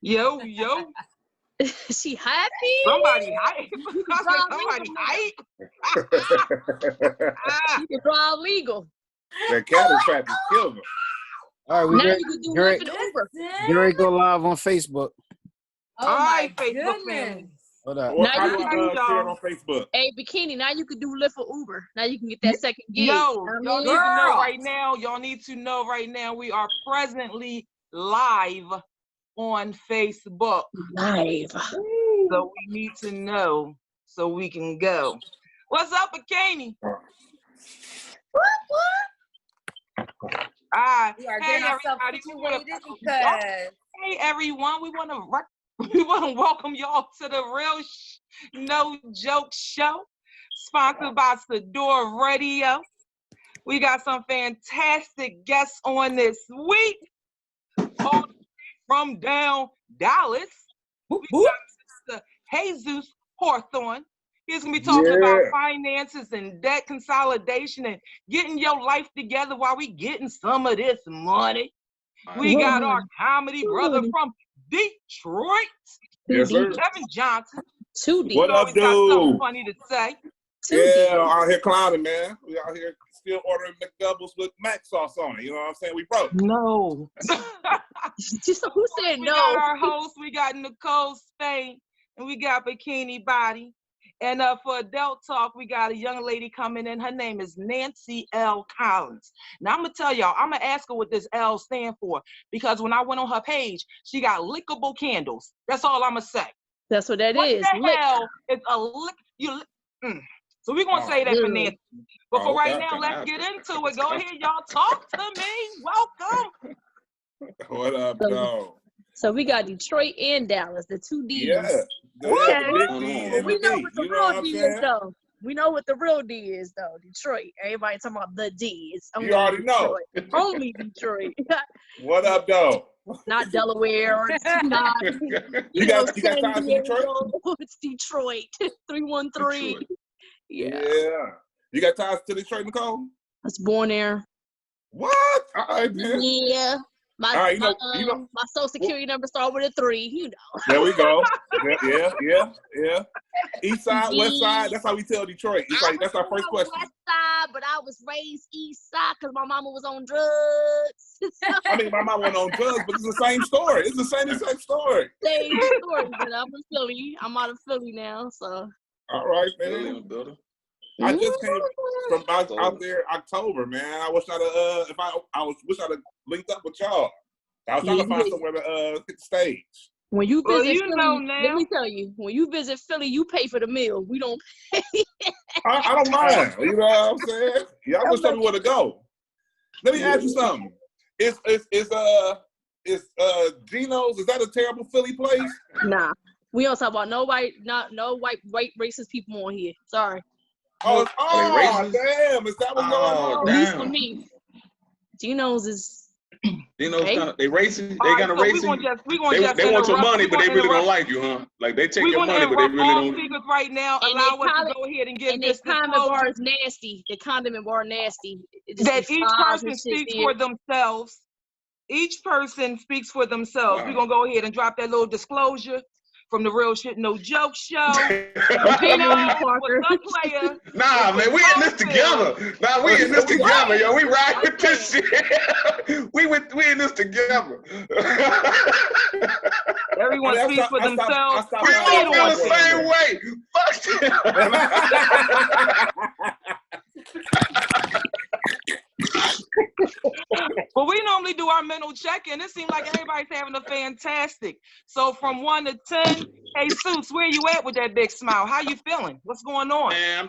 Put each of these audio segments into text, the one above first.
Yo. She happy? Somebody hype. Somebody hype. You can drive legal. That cattle trap is killing them. All right, Now you can do Lyft and Uber. Gary, go live on Facebook. Oh, all right, Facebook family. Hold up. Well, Now you can do share it on Facebook. Hey, Bikini, now you can do Lyft or Uber. Now you can get that second gig. Yo, y'all need to know right now. Y'all need to know right now. We are presently live on Facebook. Live. So we need to know so we can go. What's up, Bikini? We are getting ourselves situated because hey everyone, we want to welcome y'all to the Real No Joke Show, sponsored by Sador Radio. We got some fantastic guests on this week, all from down Dallas. We got Mr. Jesus Hawthorne. He's going to be talking about finances and debt consolidation and getting your life together while we getting some of this money. We got our comedy brother from Detroit, Kevin Johnson. What up, dude? Got something funny to say. Out here clowning, man. We out here still ordering McDoubles with mac sauce on it. You know what I'm saying? We broke. No. Who said no? We got our host. We got Nicole Spain, and we got Bikini Body. And for Adult Talk, we got a young lady coming in. Her name is Nancy L. Collins. Now, I'm going to tell y'all, I'm going to ask her what this L stand for, because when I went on her page, she got lickable candles. That's all I'm going to say. That's what that is. What the hell is a lick? So we're going to say that for Nancy. But for right now, let's get into it. Go ahead, y'all. Talk to me. Welcome. What up, dog? So we got Detroit and Dallas, the two D's. Yeah. We know what the real D is, though. We know what the real D is, though. Detroit. Everybody talking about the D. It's you already know. Only Detroit. What up, though? Not Delaware. Or not, you got ties to Detroit? It's Detroit. 313. Detroit. Yeah. You got ties to Detroit, Nicole? I was born there. What? All right, man. Yeah. My my social security number started with a 3, you know. There we go. Yeah. East side, west side. That's how we tell Detroit. It's like that's our first question. West side, but I was raised east side because my mama was on drugs. I mean, my mama went on drugs, but it's the same story. It's the same story. Same story, but I'm in Philly. I'm out of Philly now, so. All right, man. I just came from out there October, man. I wish I'd wish I'd have linked up with y'all. I was trying to find somewhere to hit the stage. When you visit Philly, now. Let me tell you, when you visit Philly, you pay for the meal. We don't pay. I don't mind. You know what I'm saying? Y'all just tell me where to go. Let me ask you something. Is Geno's? Is that a terrible Philly place? Nah, we don't talk about no white racist people on here. Sorry. Oh, damn! Is that what's going on? At least for me, Geno's is. Geno's kind of they racing. They kind of racing. They want your money, but they really don't like you, huh? Like they take your money, but they really don't. Speakers right now, allow us to go ahead and give this. Condiment bar is nasty. The condiment bar nasty. That each person speaks for themselves. Each person speaks for themselves. Wow. We're gonna go ahead and drop that little disclosure from the Real Shit No Joke Show. Nah, man, we in this together. Nah, we in this together, yo. We ride with this shit. we in this together. Everyone speaks for themselves. We all feel the same way. Well, we normally do our mental check-in. It seems like everybody's having a fantastic. So from 1 to 10, hey Suits, where you at with that big smile? How you feeling? What's going on? Man,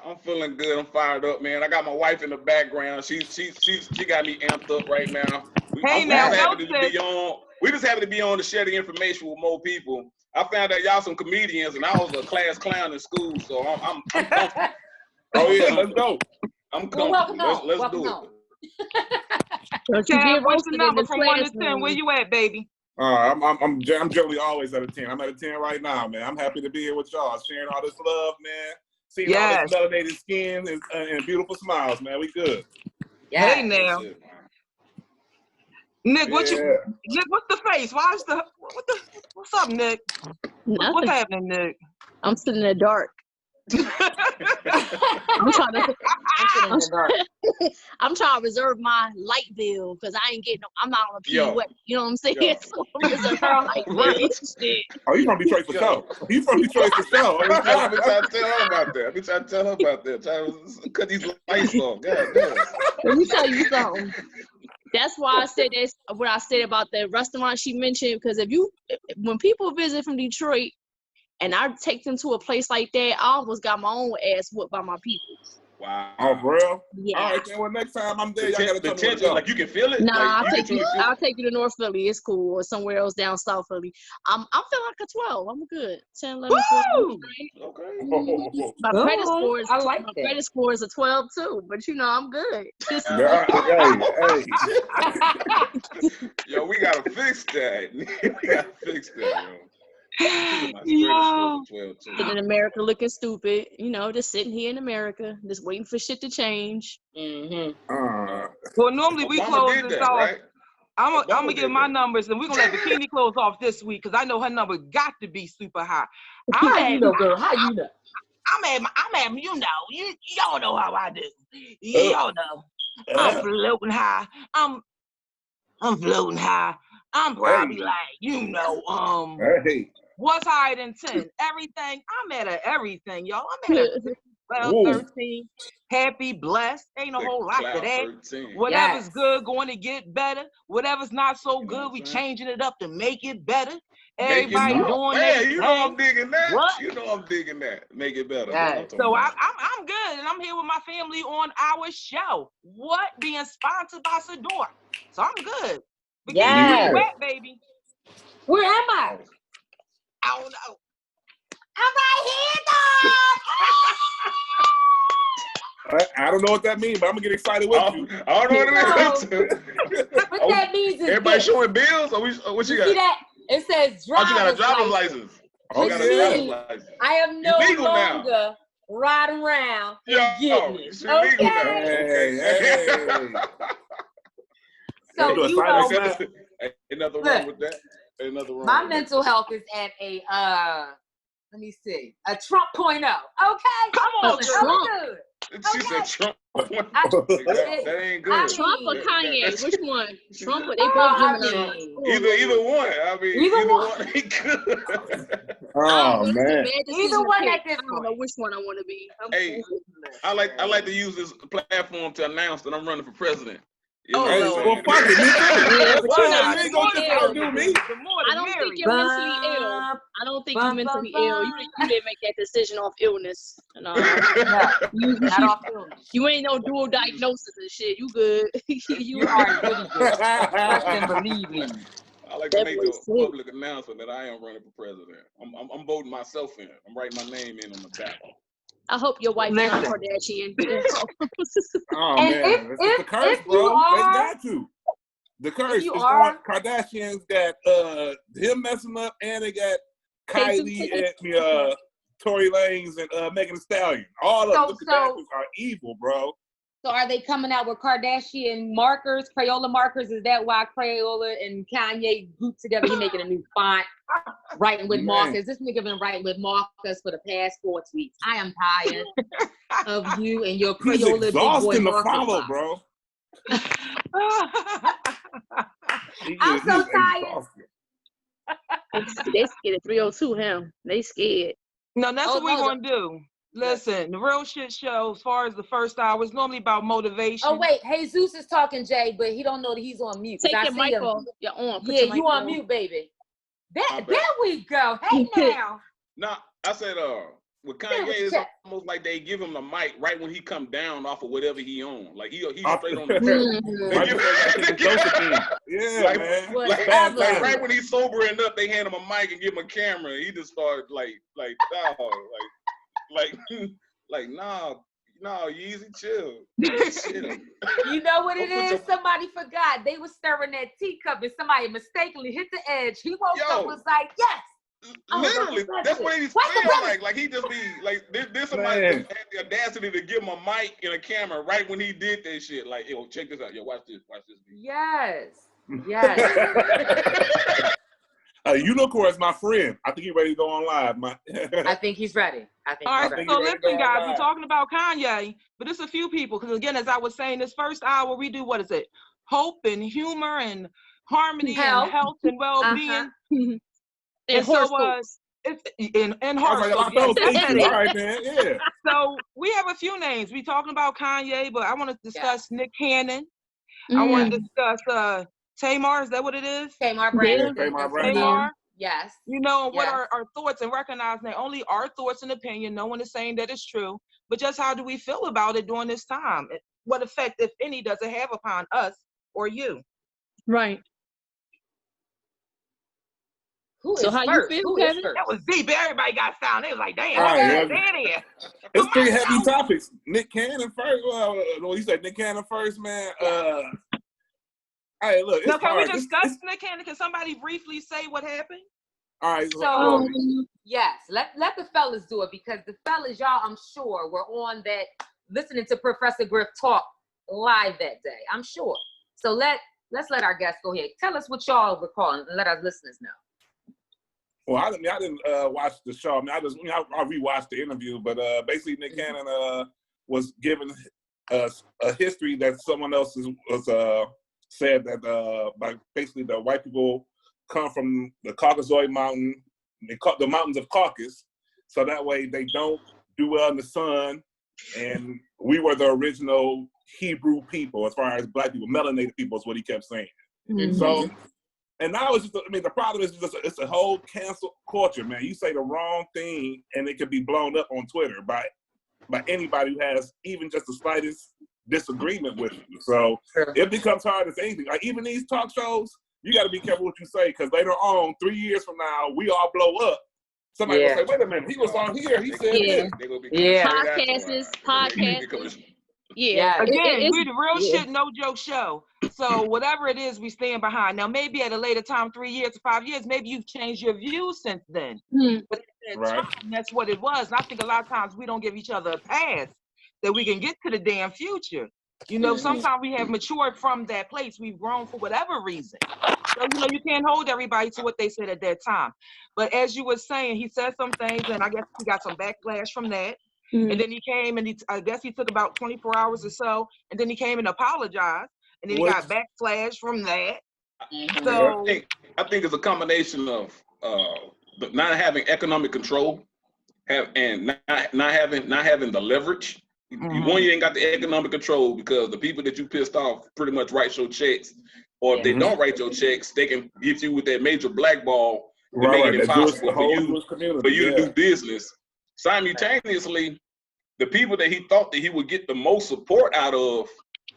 I'm feeling good. I'm fired up, man. I got my wife in the background. She got me amped up right now. We just happen to be on to share the information with more people. I found out y'all some comedians, and I was a class clown in school, so I'm comfortable. Oh yeah, let's go. I'm comfortable. Let's do it. What's the number from 1 to 10? Where you at, baby? I'm generally always at a 10. I'm at a 10 right now, man. I'm happy to be here with y'all, sharing all this love, man. Seeing all this melanated skin and beautiful smiles, man. We good. Hey now. Nick, Yeah. Nick, what's the face? What's up, Nick? What's happening, Nick? I'm sitting in the dark. I'm trying to reserve my light bill because I ain't getting. I'm not on a PUA. You know what I'm saying? So I'm reserving my light bill. Shit. Oh, you from Detroit for sure. You from Detroit for sure. I've been trying to tell her about that. Trying to cut these lights off. God damn. Let me tell you something. That's why I said this. What I said about the restaurant she mentioned. Because when people visit from Detroit, and I take them to a place like that, I almost got my own ass whooped by my people. Wow. Oh, for real? Yeah. All right, then. Well, next time I'm there, y'all gotta tell me where to tension, go. like you can feel it. Nah, like, I'll take you to North Philly. It's cool, or somewhere else down South Philly. I'm feeling like a 12. I'm good. 10, 11, 12. Okay. My credit score is I like my that. credit score is a 12 too. But I'm good. Hey. Yo, we gotta fix that. We gotta fix that, yo. Yo. Sitting in America looking stupid, just sitting here in America, just waiting for shit to change. Well, normally we close this off. Right? I'm gonna give my numbers, and we're gonna let Bikini close off this week because I know her number got to be super high. How you know, girl? How you know? I'm at, y'all know how I do. Y'all know. I'm floating high. I'm floating high. I'm probably what's higher than 10? Everything. I'm at everything, y'all. I'm at a 12, 13. Happy, blessed. Ain't a whole lot to that. 13. Whatever's good, going to get better. Whatever's not so good, we changing it up to make it better. Everybody doing that. You know I'm digging that. What? You know I'm digging that. Make it better. So I'm good, and I'm here with my family on our show. What? Being sponsored by Sador. So I'm good. Where you at, baby? Where am I? I don't know. I'm right here, dog. I don't know what that means, but I'm gonna get excited with you. I don't know what it means. What that means is everybody showing bills, or what you got? See that? It says driver's she got a driver's license. Oh, yeah. I am no longer riding around and getting it. Okay. So ain't nothing wrong with that. Ain't nothing wrong. My mental health is at a let me see, a Trump point oh. Okay, come on, Trump. She said Trump. That ain't good. Trump or Kanye? Which one? Trump or they both Gemini? Either one. I mean, either one ain't good. Oh man. Either one at this point. I don't know which one I want to be. Hey, I like to use this platform to announce that I'm running for president. Well, fuck it, me too. You ain't gonna just outdo me. I don't think you're mentally ill. I don't think you're mentally ill. You didn't make that decision off illness. No, not off illness. You ain't no dual diagnosis and shit. You good. you are really good. Trust and believe me. I like to make the public announcement that I am running for president. I'm voting myself in. I'm writing my name in on the ballot. I hope your wife is not Kardashian. Oh man, it's the curse, bro. They got to. The curse. Kardashians got him messing up, and they got Kylie and Tory Lanez and Megan Thee Stallion. All of the Kardashians are evil, bro. So are they coming out with Kardashian markers, Crayola markers? Is that why Crayola and Kanye grouped together? He making a new font, writing with markers. This nigga been writing with markers for the past 4 tweets. I am tired of you and your Crayola big boy marker. Follow, bro. I'm so tired. They scared of 302 him. They scared. No, that's what we're gonna do. Listen, the Real Shit Show, as far as the first hour, is normally about motivation. Oh, wait. Jesus is talking, Jay, but he don't know that he's on mute. Take your mic off. You're on. Yeah, you on mute, baby. There we go. Hey, now. Nah, I said, with Kanye, it's almost like they give him the mic right when he come down off of whatever he on. Like, he's straight on the man. Like, right when he's sobering up, they hand him a mic and give him a camera. He just started, nah, Yeezy, chill. You know what it is? Somebody forgot. They was stirring that teacup and somebody mistakenly hit the edge. He woke up and was like, yes. Literally, that's what he's feeling like. Like, he just be like, this somebody had the audacity to give him a mic and a camera right when he did that shit. Like, yo, check this out. Yo, watch this. Yes. Yes. Unicorn is my friend. I think he's ready to go on live. I think he's ready. All right, so listen, guys, we're live. talking about Kanye, but it's a few people. Because again, as I was saying, this first hour we do what is it? Hope and humor and harmony and health and well-being. And horoscopes. It's in I was horoscopes. like, all right, man. Yeah. So we have a few names. We talking about Kanye, but I want to discuss Nick Cannon. Mm-hmm. I want to discuss Tamar. Is that what it is? Tamar Brandon. Tamar. Yes. You know, what are our thoughts, and recognizing that only our thoughts and opinion, no one is saying that it's true, but just how do we feel about it during this time? What effect, if any, does it have upon us or you? Right. So how you feel, Kevin? That was deep. Everybody got sound. They was like, damn, it's three heavy topics. Nick Cannon first. Well, you said Nick Cannon first, man. Hey, look, it's can hard. we discuss Nick Cannon? Can somebody briefly say what happened? All right. So, yes, let the fellas do it, because the fellas, y'all, I'm sure, were on that, listening to Professor Griff talk live that day. I'm sure. So let's let our guests go ahead. Tell us what y'all recall and let our listeners know. Well, I didn't watch the show. I mean, I rewatched the interview, but basically Nick Cannon was given a history that someone else was said that like basically the white people come from the Caucasoid mountain, the mountains of Caucasus, so that way they don't do well in the sun. And we were the original Hebrew people, as far as black people, melanated people, is what he kept saying. Mm-hmm. So. And now it's just, I mean, the problem is just it's a whole cancel culture, man. You say the wrong thing and it can be blown up on Twitter by anybody who has even just the slightest disagreement with you. So it becomes hard as anything. Like even these talk shows, you got to be careful what you say, because later on, 3 years from now, we all blow up. Somebody will say, wait a minute, he was on here, he said this. Podcasts. Yeah. Again, we're the real shit, no joke show. So whatever it is, we stand behind. Now, maybe at a later time, 3 years or 5 years, maybe you've changed your views since then. But at that time, that's what it was. And I think a lot of times we don't give each other a pass that we can get to the damn future. You know, sometimes we have matured from that place. We've grown for whatever reason. So, you know, you can't hold everybody to what they said at that time. But as you were saying, he said some things, and I guess he got some backlash from that. And then he came and I guess he took about 24 hours or so, and then he came and apologized, and then he got backlash from that. So I think it's a combination of not having economic control, and not having the leverage. One, you ain't got the economic control, because the people that you pissed off pretty much write your checks, or if they don't write your checks, they can get you with that major blackball, making it impossible for you to do business. Simultaneously, the people that he thought that he would get the most support out of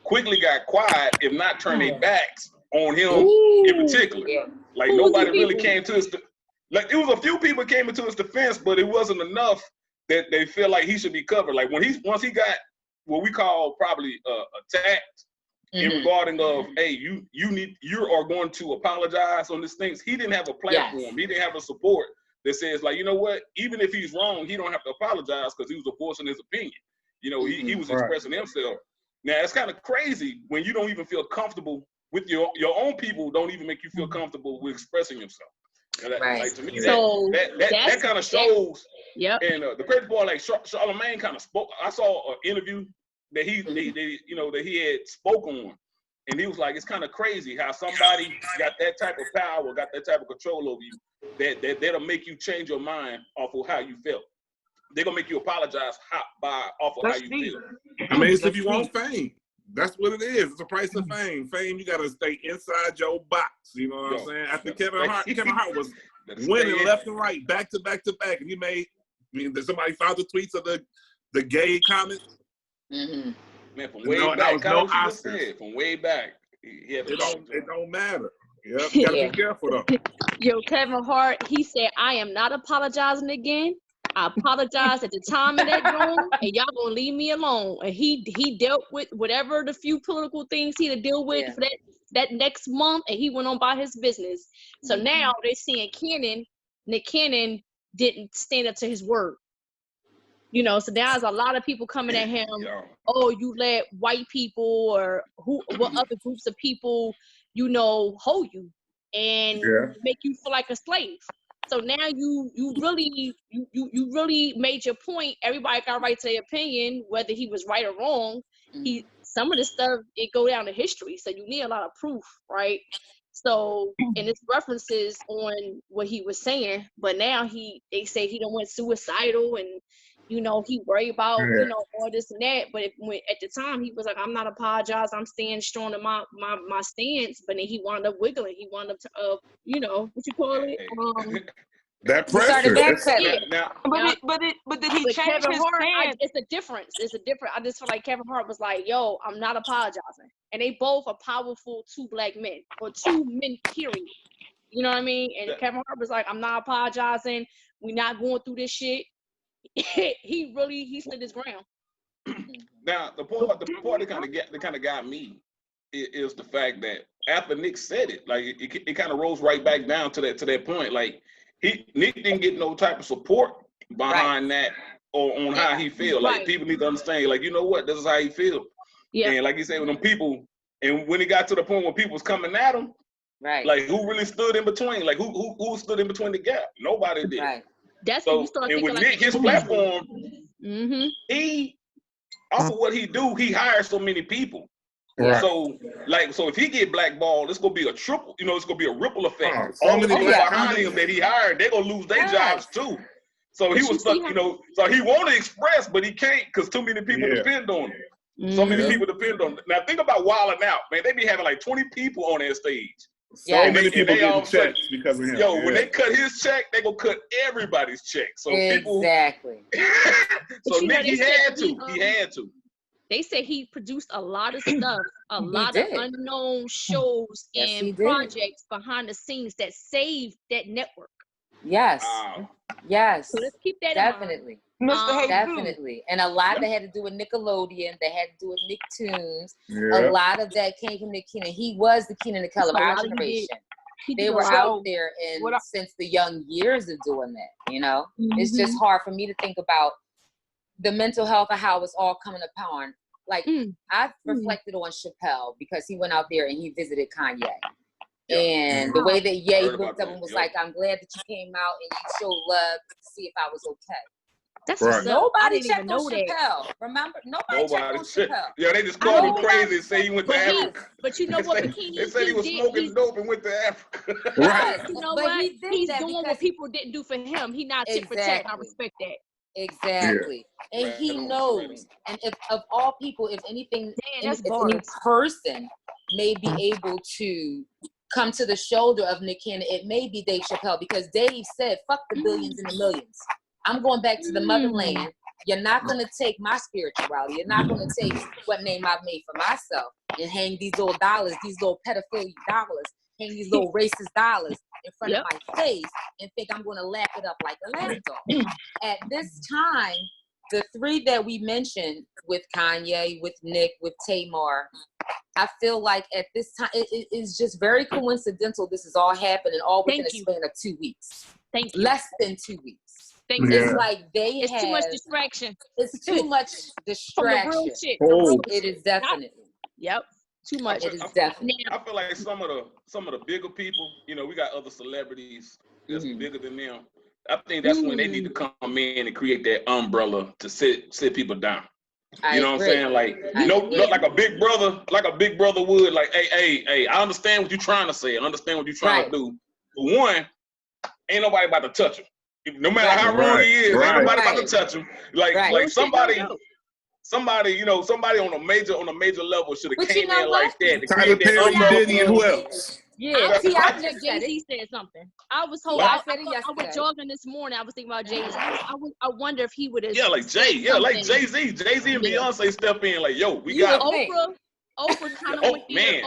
quickly got quiet, if not turn their backs on him in particular. Like nobody really came to his like it was a few people came into his defense, but it wasn't enough that they feel like he should be covered. Like once he got what we call probably attacked in regarding of, hey, you are going to apologize on these things. He didn't have a platform. He didn't have a support that says, like, you know what, even if he's wrong, he don't have to apologize, because he was voicing his opinion. You know, he was expressing himself. Now, it's kind of crazy when you don't even feel comfortable with your own people, don't even make you feel comfortable with expressing yourself. Like, to me, that kind of shows. And the crazy part, like Charlemagne kind of spoke. I saw an interview that he had spoke on, and he was like, it's kind of crazy how somebody got that type of power, got that type of control over you, that'll make you change your mind off of how you felt. They're gonna make you apologize off of how you feel. I mean, it's if you want fame. That's what it is. It's a price of fame. Fame, you gotta stay inside your box. You know what I'm saying? After Kevin Hart was winning left and right, back to back to back, and he made. I mean, somebody found the tweets of the gay comments. Man, from way back, from way back. It don't matter. Yeah, you gotta be careful though. Yo, Kevin Hart, he said, I am not apologizing again. I apologized at the time of that room, and y'all gonna leave me alone. And he dealt with whatever the few political things he had to deal with for that next month, and he went on by his business. So now they're saying Nick Cannon didn't stand up to his word. You know, so there's a lot of people coming at him. Oh, you let white people or what other groups of people hold you and make you feel like a slave. So now you really made your point. Everybody got a right to their opinion, whether he was right or wrong. Some of the stuff, it go down to history, so you need a lot of proof, right? So, and it's references on what he was saying, but now they say he done went suicidal, and he worried about all this and that. But at the time he was like, I'm not apologizing, I'm staying strong in my stance. But then he wound up wiggling. He wound up to what you call it? That pressure. But did he change Kevin his Hart, stance? it's a difference. I just feel like Kevin Hart was like, yo, I'm not apologizing. And they both are powerful 2 black men, or 2 men, period. You know what I mean? And Kevin Hart was like, I'm not apologizing. We're not going through this shit. he stood his ground. Now the part that kind of got me is the fact that after Nick said it, like it kind of rolls right back down to that point. Like Nick didn't get no type of support behind that or on how he feel. Like people need to understand, like, you know what, this is how he feel. Yeah. And like you said, with them people, and when it got to the point where people was coming at him, like who really stood in between? Like who stood in between the gap? Nobody did. Right. That's so, when you start and with thinking Nick, his platform, he off of what he do, he hires so many people. Right. So if he get blackballed, it's gonna be a triple. It's gonna be a ripple effect. All the people behind him that he hired, they're gonna lose their jobs too. So he was stuck. So he want to express, but he can't because too many people depend on him. So many people depend on him. Now think about Wildin' Out, man. They be having like 20 people on their stage. So many people getting checks because of him. When they cut his check, they gonna cut everybody's check. So exactly. So Nick, he had to. They say he produced a lot of stuff, a lot of unknown shows and projects behind the scenes that saved that network. Yes. Yes. So let's keep that definitely. in mind. Definitely. And a lot that had to do with Nickelodeon, that had to do with Nicktoons. A lot of that came from Nick Keenan. He was the Keenan of color of our generation. They were out there since the young years of doing that, It's just hard for me to think about the mental health of how it's all coming upon. Like, I've reflected on Chappelle because he went out there and he visited Kanye. And the way that Ye looked up and was like, I'm glad that you came out and you showed love to see if I was okay. That's nobody checked on Chappelle. Remember? Nobody checked on Chappelle. Yeah, they just called him crazy and say he went to Africa. But you know what? They said he was smoking dope and went to Africa. Right. You know what? He's doing what people didn't do for him. He not tit for tat. I respect that. Exactly. And he knows. And if of all people, if anything, if any person may be able to come to the shoulder of Nick Cannon, it may be Dave Chappelle, because Dave said, fuck the billions and the millions. I'm going back to the motherland. You're not going to take my spirituality. You're not going to take what name I've made for myself and hang these little dollars, these little pedophilia dollars, hang these little racist dollars in front of my face and think I'm going to lap it up like a lapdog. At this time, the 3 that we mentioned with Kanye, with Nick, with Tamar, I feel like at this time, it is just very coincidental. This is all happening all within a span of 2 weeks. Thank you. Less than 2 weeks. Thank you. It's like it's too much distraction. It's too much distraction. From the real shit. It is definitely. Yep. Too much. It is definitely. I feel like some of the bigger people, we got other celebrities that's bigger than them. I think that's when they need to come in and create that umbrella to sit people down. You know what I'm saying? Like, like a big brother would, like, hey, I understand what you're trying to say. I understand what you're trying to do. But one, ain't nobody about to touch him. No matter how wrong he is, ain't nobody about to touch him. Like somebody on a major level should have came in like that. Tyler Perry, Diddy, and who else? Yeah, Jay-Z said something. I was jogging this morning. I was thinking about Jay-Z. I wonder if he would have. Yeah, like Jay-Z. Jay-Z and Beyonce step in like, yo, we got Oprah kind of went there.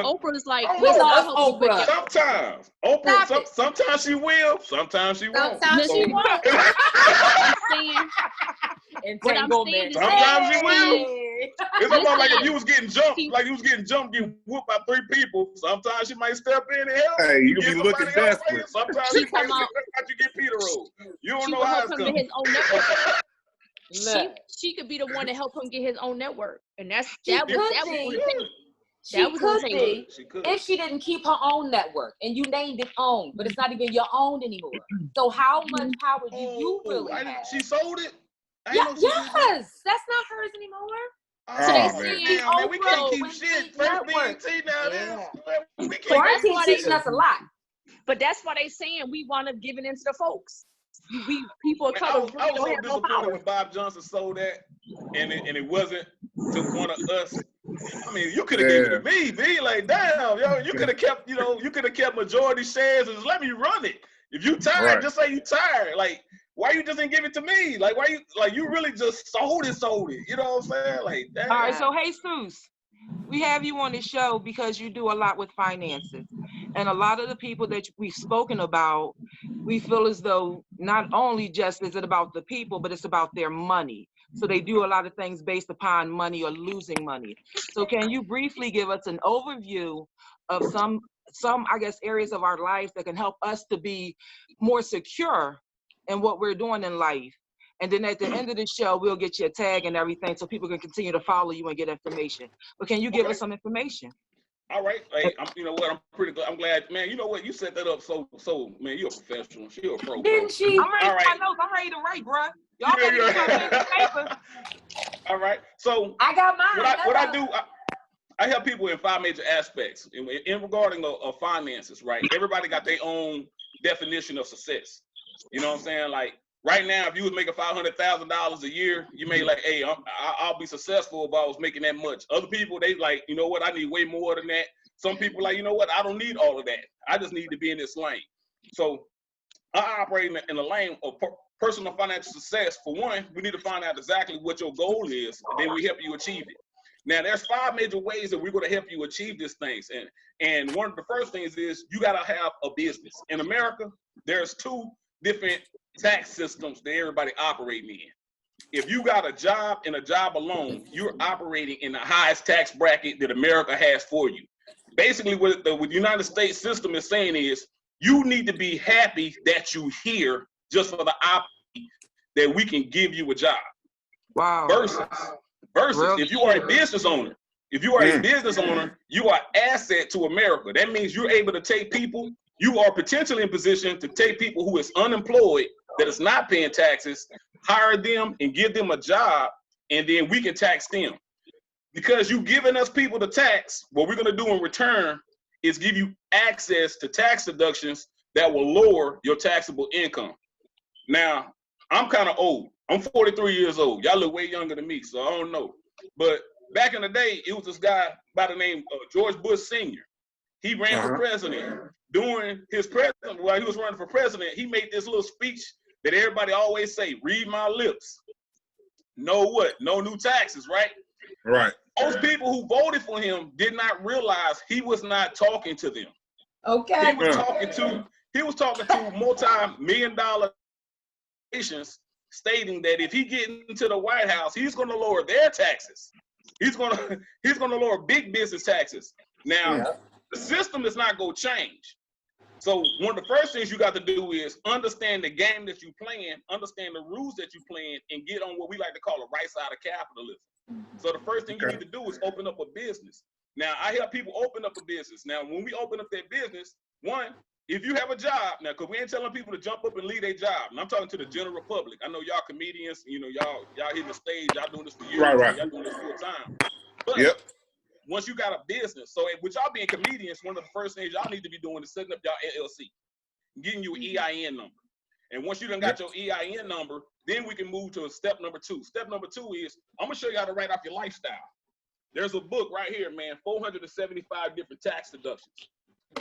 Oprah's like, Oprah. Sometimes she will, sometimes she won't. Sometimes she won't. Sometimes she will. It's almost like if you was getting jumped, getting whooped by 3 people. Sometimes she might step in and help. Hey, you be looking desperate. Sometimes she might you get Peter Rose. You don't know how it's coming. She could be the one to help him get his own network, and that was She could be She could. if she didn't keep her own network and you named it own, but it's not even your own anymore. So how much power do you really have? She sold it? Yes, that's not hers anymore. So they saying, man, we can't keep shit. First BET now. We can't. Quarantine teaching us a lot. But that's why they saying we want to give it into the folks. People of color. I was so disappointed when Bob Johnson sold that, and it wasn't to one of us. I mean, you could have given it to me, B. Like, damn, yo, you could have kept, you could have kept majority shares and just let me run it. If you tired, just say you tired. Like, why you just didn't give it to me? Like, why you really just sold it? You know what I'm saying? Like, damn. All right, so Jesus, we have you on the show because you do a lot with finances. And a lot of the people that we've spoken about, we feel as though not only just is it about the people, but it's about their money. So they do a lot of things based upon money or losing money. So can you briefly give us an overview of some I guess, areas of our lives that can help us to be more secure in what we're doing in life? And then at the end of the show, we'll get you a tag and everything so people can continue to follow you and get information. But can you give us some information? All right. Hey, you know what? I'm pretty good. I'm glad, man. You know what? You set that up so man, you're a professional. You're a pro. Didn't she? I'm ready to my notes. I'm ready to write, bro. Y'all better get your pen and paper. All right. So I got mine. What I do, I help people in 5 major aspects in regarding of finances, right? Everybody got their own definition of success. You know what I'm saying? Like right now, if you was making $500,000 a year, you may like, hey, I'll be successful if I was making that much. Other people, they like, you know what? I need way more than that. Some people like, you know what? I don't need all of that. I just need to be in this lane. So I operate in the lane of personal financial success. For one, we need to find out exactly what your goal is, and then we help you achieve it. Now, there's 5 major ways that we're going to help you achieve these things. And one of the first things is you got to have a business. In America, there's 2 different tax systems that everybody operating in. If you got a job and a job alone, you're operating in the highest tax bracket that America has for you. Basically, what the United States system is saying is you need to be happy that you're here just for the opportunity that we can give you a job. Wow. Versus if you are a business owner, you are an asset to America. That means you're able to take people, you are potentially in position to take people who is unemployed, that is not paying taxes, hire them and give them a job, and then we can tax them. Because you giving us people to tax, what we're gonna do in return is give you access to tax deductions that will lower your taxable income. Now, I'm kind of old. I'm 43 years old. Y'all look way younger than me, so I don't know. But back in the day, it was this guy by the name of George Bush Sr. He ran for president. During his president, while he was running for president, he made this little speech that everybody always say, read my lips. No what? No new taxes, right? Right. Most people who voted for him did not realize he was not talking to them. Okay. He was talking to multi-million-dollar nations, stating that if he gets into the White House, he's going to lower their taxes. He's going to lower big business taxes. Now, the system is not going to change. So one of the first things you got to do is understand the game that you're playing, understand the rules that you're playing, and get on what we like to call the right side of capitalism. So the first thing you need to do is open up a business. Now, I help people open up a business. Now, when we open up that business, one, if you have a job, now, because we ain't telling people to jump up and leave their job. And I'm talking to the general public. I know y'all comedians, you know, y'all hitting the stage, y'all doing this for years, right. Y'all doing this full time. But once you got a business, so with y'all being comedians, one of the first things y'all need to be doing is setting up y'all LLC, getting you an EIN number. And once you done got your EIN number, then we can move to step number 2. Step number 2 is, I'm gonna show you how to write off your lifestyle. There's a book right here, man, 475 different tax deductions.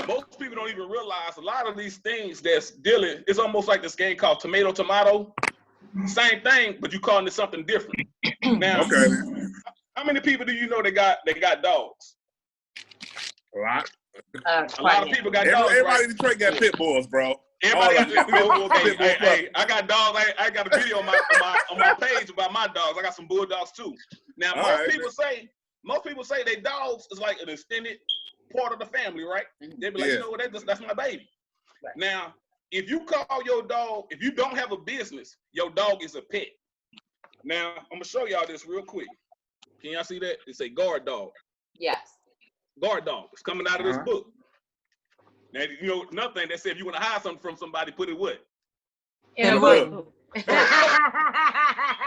Most people don't even realize a lot of these things that's dealing, it's almost like this game called Tomato. Same thing, but you calling it something different. Now, how many people do you know that got dogs? A lot. A lot of people got dogs. Everybody in Detroit got pit bulls, bro. Everybody got pit bulls. Hey, I got dogs. I got a video on my page about my dogs. I got some bulldogs too. Now, most people say they dogs is like an extended part of the family, right? They be like, you know what, that's my baby. Right. Now, if you call your dog, if you don't have a business, your dog is a pet. Now, I'm gonna show y'all this real quick. Can y'all see that? It's a guard dog. Yes. guard dog. It's coming out of this book. Now, you know, another thing that said if you want to hide something from somebody, put it what? In a book.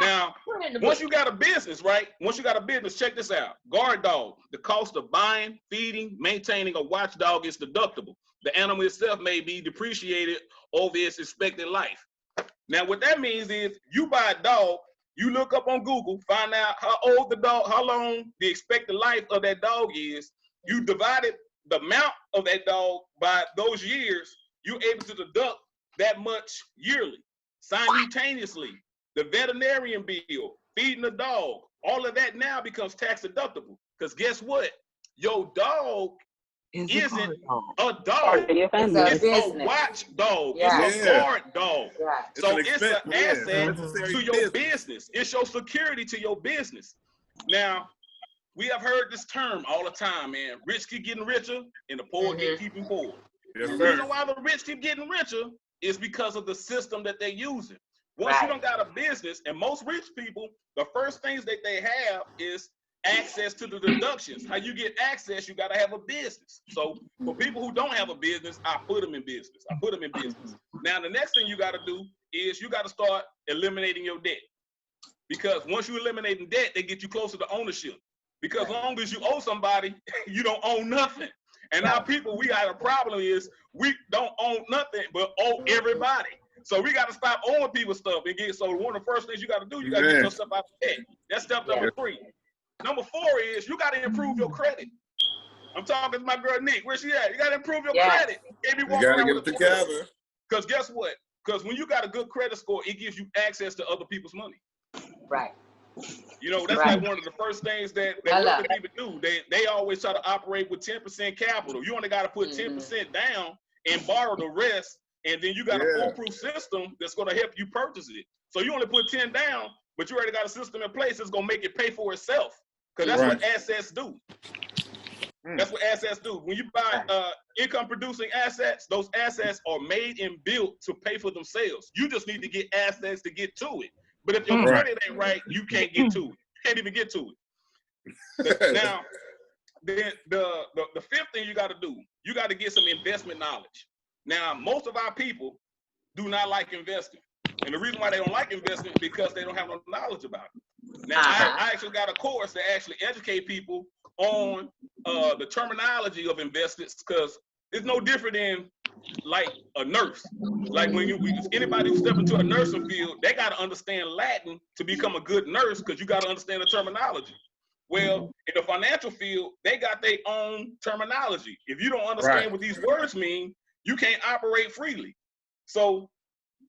Now, once you got a business, right? Once you got a business, check this out. Guard dog, the cost of buying, feeding, maintaining a watchdog is deductible. The animal itself may be depreciated over its expected life. Now, what that means is you buy a dog, you look up on Google, find out how old the dog, how long the expected life of that dog is. You divided the amount of that dog by those years, you're able to deduct that much yearly. Simultaneously, the veterinarian bill, feeding the dog, all of that now becomes tax deductible. Because guess what? Your dog isn't a dog. It's a watch dog. It's a guard dog. So it's an asset to your business. It's your security to your business. Now, we have heard this term all the time, man. Rich keep getting richer and the poor keep keeping poor. The reason why the rich keep getting richer is because of the system that they're using. Once you don't got a business, and most rich people, the first things that they have is access to the deductions. How you get access, you got to have a business. So for people who don't have a business, I put them in business. Now, the next thing you got to do is you got to start eliminating your debt. Because once you eliminating debt, they get you closer to ownership. Because as long as you owe somebody, you don't own nothing. And now people, we got a problem is we don't own nothing but owe everybody. So we got to stop owing people stuff and get. So one of the first things you got to do, you got to get yourself out of debt. That's step number 3. Number 4 is you got to improve your credit. I'm talking to my girl Nick. Where she at? You got to improve your credit. You got to get it together. Because guess what? Because when you got a good credit score, it gives you access to other people's money. Right. You know, that's like one of the first things that working people do. They always try to operate with 10% capital. You only got to put 10% down and borrow the rest, and then you got a foolproof system that's going to help you purchase it. So you only put 10 down, but you already got a system in place that's going to make it pay for itself. Because that's what assets do. That's what assets do. When you buy income producing assets, those assets are made and built to pay for themselves. You just need to get assets to get to it. But if your credit ain't right, you can't get to it. You can't even get to it. Now, then the 5th thing you got to do, you got to get some investment knowledge. Now, most of our people do not like investing. And the reason why they don't like investing is because they don't have no knowledge about it. Now, I actually got a course to actually educate people on the terminology of investments, because it's no different than like a nurse. Like when anybody who step into a nursing field, they got to understand Latin to become a good nurse, because you got to understand the terminology. Well, in the financial field, they got their own terminology. If you don't understand what these words mean, you can't operate freely. So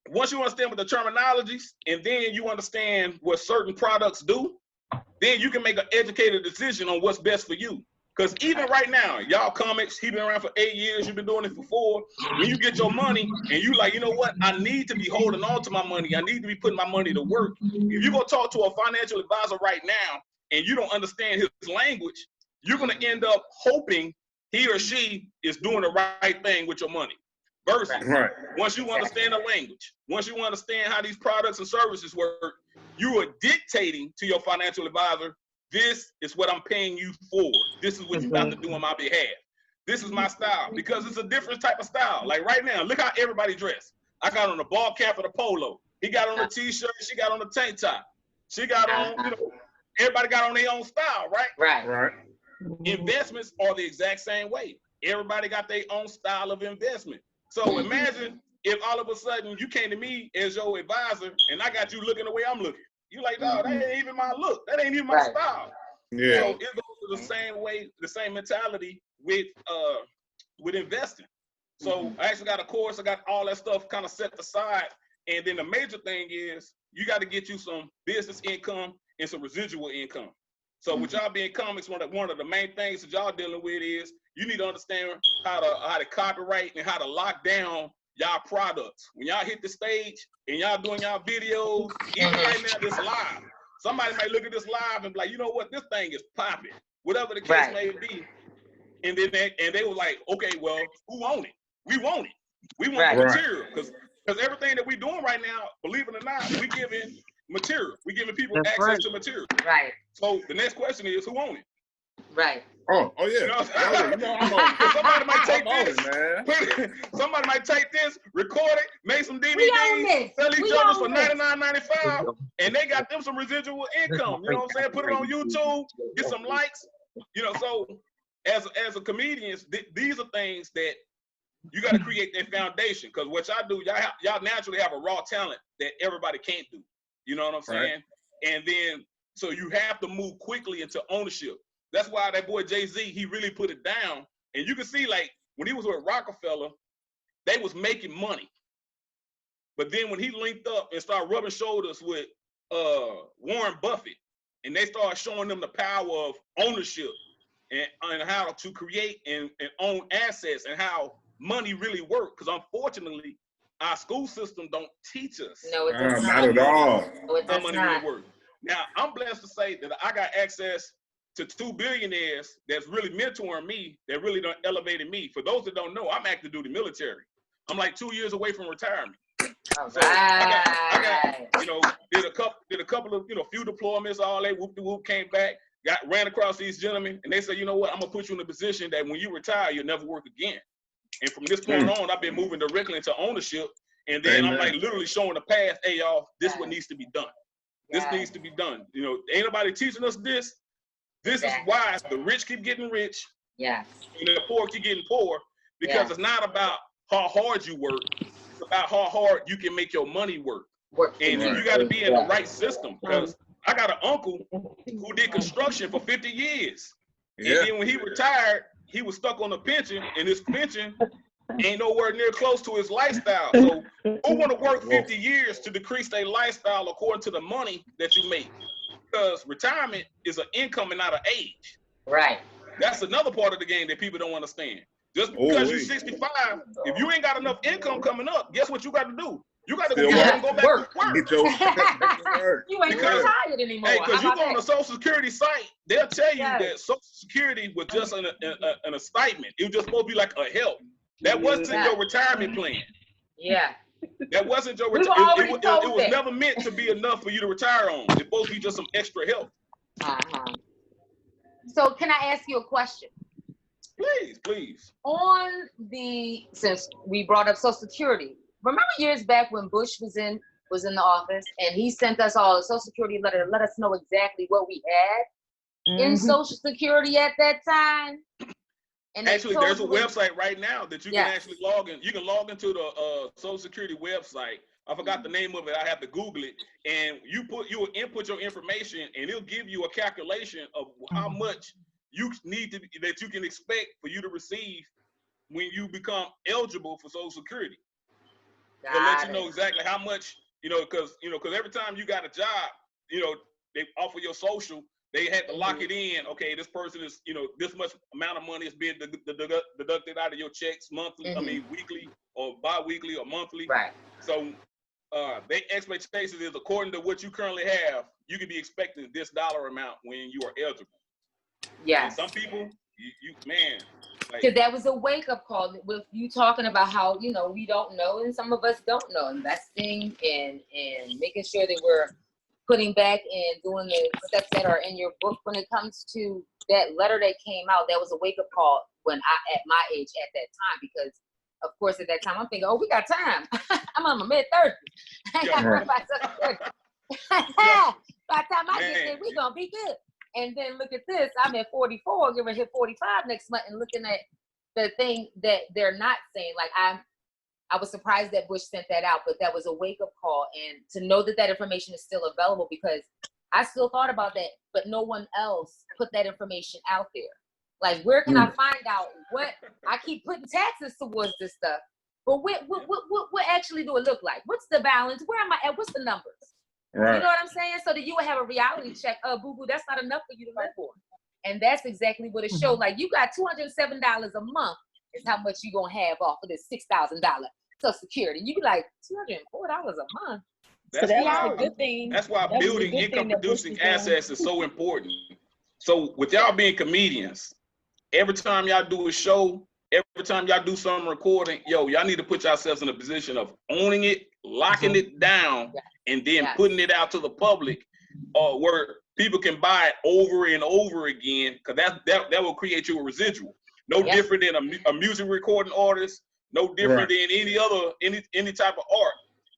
once you understand what the terminologies, and then you understand what certain products do, then you can make an educated decision on what's best for you. Because even right now, y'all comics, he been around for 8 years, you've been doing it for 4. When you get your money and you like, you know what, I need to be holding on to my money. I need to be putting my money to work. If you go talk to a financial advisor right now and you don't understand his language, you're going to end up hoping he or she is doing the right thing with your money. Versus, once you understand the language, once you understand how these products and services work, you are dictating to your financial advisor, this is what I'm paying you for. This is what you got to do on my behalf. This is my style, because it's a different type of style. Like right now, look how everybody dressed. I got on the ball cap and the polo. He got on a t-shirt. She got on the tank top. She got on, you know, everybody got on their own style, right? Right. Investments are the exact same way. Everybody got their own style of investment. So imagine if all of a sudden you came to me as your advisor and I got you looking the way I'm looking. You like, no, that ain't even my look. That ain't even my style. Yeah. So it goes to the same way, the same mentality with investing. So I actually got a course. I got all that stuff kind of set aside. And then the major thing is you got to get you some business income and some residual income. So with y'all being comics, one of the main things that y'all dealing with is you need to understand how to copyright and how to lock down y'all products. When y'all hit the stage and y'all doing y'all videos, even right now this live, somebody might look at this live and be like, you know what, this thing is popping, whatever the case may be. And then they were like, okay, well, who own it? We want it. We want the material, because everything that we're doing right now, believe it or not, we giving material. We giving people access to material. Right. So the next question is, who own it? Right. Oh yeah. You know, I'm on. Somebody might take I'm on this. it, man. Somebody might take this, record it, make some We own DVDs, this. sell each We other own for this. $99.95, and they got them some residual income. You know what I'm saying? Put it on YouTube, get some likes. You know, so as a comedian, these are things that you got to create that foundation. Because what y'all do, y'all naturally have a raw talent that everybody can't do. You know what I'm saying? Right. And then so you have to move quickly into ownership. That's why that boy Jay-Z, he really put it down. And you can see, like, when he was with Rockefeller, they was making money. But then when he linked up and started rubbing shoulders with Warren Buffett, and they started showing them the power of ownership and how to create and own assets and how money really works. Because unfortunately, our school system don't teach us. No, it does not at all. No, it does how money not. really works. Now, I'm blessed to say that I got access to 2 billionaires that's really mentoring me, that really done elevated me. For those that don't know, I'm active duty military. I'm like 2 years away from retirement. All So right. I got, you know, did a couple of, you know, few deployments, all that, whoop, came back, ran across these gentlemen, and they said, you know what, I'm gonna put you in a position that when you retire, you'll never work again. And from this point on, I've been moving directly into ownership, and then I'm like literally showing the path. Hey, y'all, this is what needs to be done. This needs to be done. You know, ain't nobody teaching us this. This is why the rich keep getting rich. Yes. And the poor keep getting poor, because it's not about how hard you work. It's about how hard you can make your money work. And you got to be in the right system. Because I got an uncle who did construction for 50 years. And then when he retired, he was stuck on a pension, and his pension ain't nowhere near close to his lifestyle. So who want to work 50 years to decrease their lifestyle according to the money that you make? Because retirement is an income and not an age. Right. That's another part of the game that people don't understand. Just because you're 65, if you ain't got enough income coming up, guess what you got to do? You got to go back to work. You ain't retired anymore. Hey, because you go on the Social Security site, they'll tell you that Social Security was just an assignment. It was just supposed to be like a help. That wasn't your retirement plan. Yeah. That wasn't your retirement. It was never meant to be enough for you to retire on. It's supposed to be just some extra help. So can I ask you a question? Please. Since we brought up Social Security, remember years back when Bush was in the office and he sent us all a Social Security letter to let us know exactly what we had in Social Security at that time? And actually, there's a website right now that you can actually log in. You can log into the Social Security website. I forgot the name of it. I have to Google it. And you will input your information, and it'll give you a calculation of how much you need that you can expect for you to receive when you become eligible for Social Security. They'll let you know exactly how much, because every time you got a job, they offer your social. They had to lock it in. Okay, this person is, this much amount of money is being deducted out of your checks monthly. I mean, weekly or bi-weekly or monthly. Right. So their expectations is according to what you currently have, you can be expecting this dollar amount when you are eligible. Yeah. Some people, because that was a wake-up call with you talking about how, we don't know, and some of us don't know, investing and making sure that we're putting back and doing the steps that are in your book. When it comes to that letter that came out, that was a wake-up call when at my age at that time, because of course at that time I'm thinking, oh, we got time. I'm on my mid-30s. I got work by the time I get there, we gonna be good. And then look at this, I'm at 44, gonna hit 45 next month, and looking at the thing that they're not saying. Like I was surprised that Bush sent that out, but that was a wake-up call, and to know that information is still available, because I still thought about that, but no one else put that information out there. Like, where can I find out what I keep putting taxes towards this stuff, but what actually do it look like? What's the balance? Where am I at? What's the numbers? Right. You know what I'm saying? So that you would have a reality check. Boo-boo, that's not enough for you to live on. And that's exactly what it showed. Like, you got $207 a month is how much you gonna have off of this $6,000 Social Security. You be like, $204 a month. That's why, good thing. That's why building income-producing assets is so important. So with y'all being comedians, every time y'all do a show, every time y'all do some recording, y'all need to put yourselves in a position of owning it, locking it down, and then putting it out to the public, where people can buy it over and over again, because that will create you a residual. No different than a music recording artist, no different than any type of art.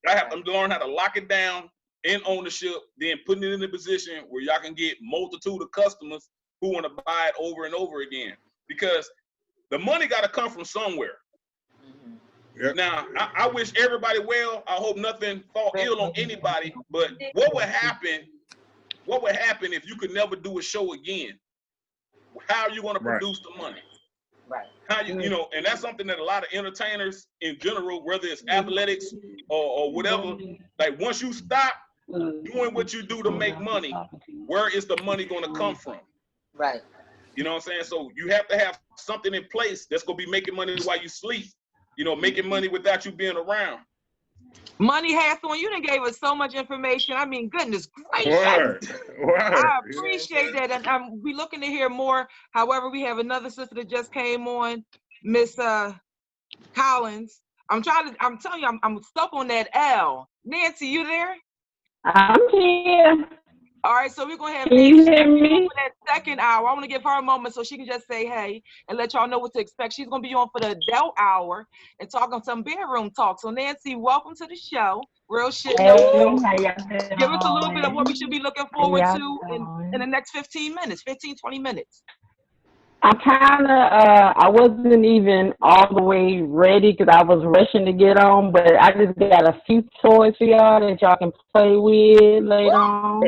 I have to learn how to lock it down in ownership, then putting it in a position where y'all can get multitude of customers who want to buy it over and over again. Because the money got to come from somewhere. Yep. Now, I wish everybody well. I hope nothing fall ill on anybody. But what would happen? What would happen if you could never do a show again? How are you going to produce the money? Right. How you know, and that's something that a lot of entertainers in general, whether it's athletics or whatever, like once you stop doing what you do to make money, where is the money going to come from? Right. You know what I'm saying? So you have to have something in place that's going to be making money while you sleep. You know, making money without you being around. Money Hathorn, you done gave us so much information. I mean, goodness gracious. Word. I appreciate that. And we're looking to hear more. However, we have another sister that just came on, Miss Collins. I'm telling you, I'm stuck on that L. Nancy, you there? I'm here. All right, so we're going to have Can you hear me? for that second hour. I want to give her a moment so she can just say hey and let y'all know what to expect. She's going to be on for the adult hour and talking some bedroom talk. So, Nancy, welcome to the show. Real shit. Hey, how y'all Give us a little bit of what we should be looking forward to in the next 15 minutes, 15, 20 minutes. I wasn't even all the way ready because I was rushing to get on, but I just got a few toys for y'all that y'all can play with later on.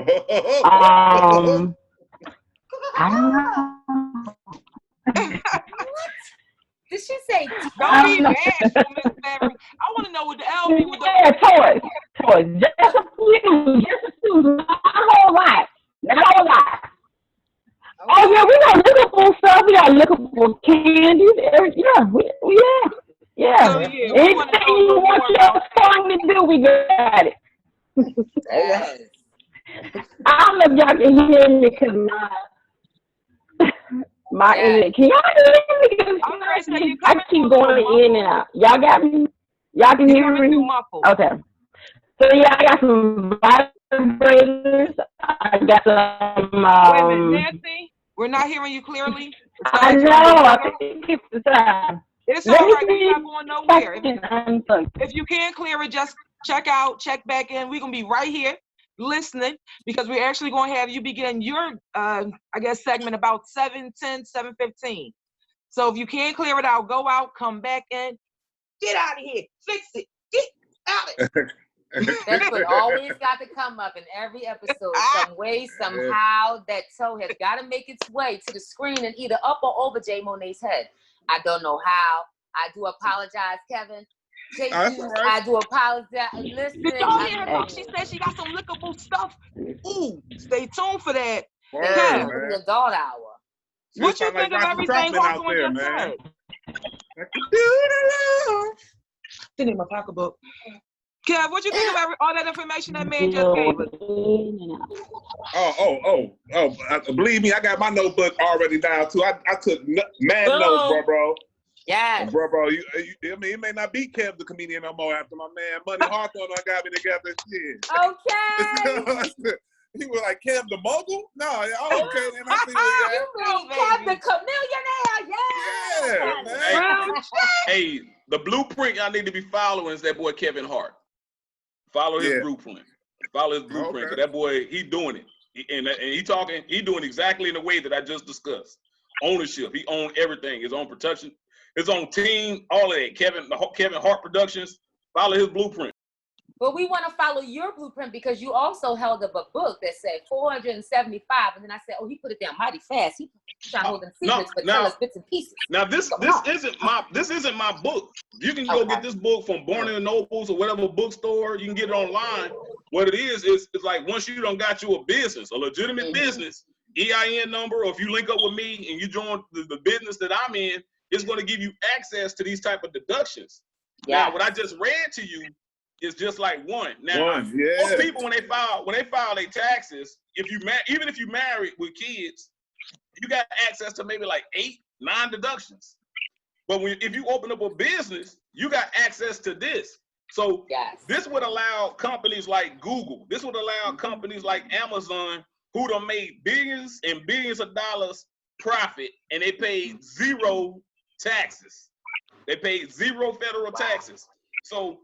I don't know. Did she say? Don't be bashful, Miss Mary. I want to know what the L mean with the toys. Just a few, not a whole lot. Oh yeah, we got lookable stuff. We got lookable candies. Yeah. So, anything you want your song to do, we got it. Yes. I don't know if y'all can hear me because my internet. Can y'all hear me? I keep going in and out. Y'all got me? Y'all can hear me? Okay. So yeah, I got some vibrators. I got some. Wait a minute, Nancy. We're not hearing you clearly. I know. I think it's the time. It's all right. We're not going nowhere. If you can't clear it, just check out, check back in. We're going to be right here listening because we're actually going to have you begin your, segment about 7:10, 7:15. So if you can't clear it out, go out, come back in. Get out of here. Fix it. Get out of here. That's what always got to come up in every episode. Some way, somehow, that toe has got to make its way to the screen and either up or over Jay Monet's head. I don't know how. I do apologize, Kevin. I do apologize. Listen. Did y'all hear her talk? She said she got some lickable stuff. Ooh, stay tuned for that. The adult hour. What you think of everything Hawthorne just said? It's in my pocketbook. Kev, what you think about all that information that man just gave us? Believe me, I got my notebook already down too. I took mad notes, bro. Yeah. Bro, it may not be Kev the comedian no more after my man Money Hawthorne got me together. Shit. Okay. He was like, Kev the mogul? No, okay, then I see what you Kev the chameleonaire, man. Hey, the blueprint y'all need to be following is that boy Kevin Hart. Follow his blueprint. Follow his blueprint. Cause that boy, he doing it. And he doing exactly in the way that I just discussed. Ownership. He owned everything. His own production, his own team, all of that. Kevin Hart Productions. Follow his blueprint. But we want to follow your blueprint because you also held up a book that said 475, and then I said, "Oh, he put it down mighty fast. He trying to hold them secrets, but tell us bits and pieces." Now this isn't my book. You can go get this book from Barnes & Nobles or whatever bookstore. You can get it online. What it is it's like once you done got you a business, a legitimate business, EIN number, or if you link up with me and you join the business that I'm in, it's going to give you access to these type of deductions. Yeah. Now, what I just read to you. It's just like one. Now, most people when they file their taxes, even if you married with kids, you got access to maybe like 8, 9 deductions. But if you open up a business, you got access to this. So this would allow companies like Google, this would allow companies like Amazon, who done made billions and billions of dollars profit, and they paid zero taxes. They paid zero federal taxes. So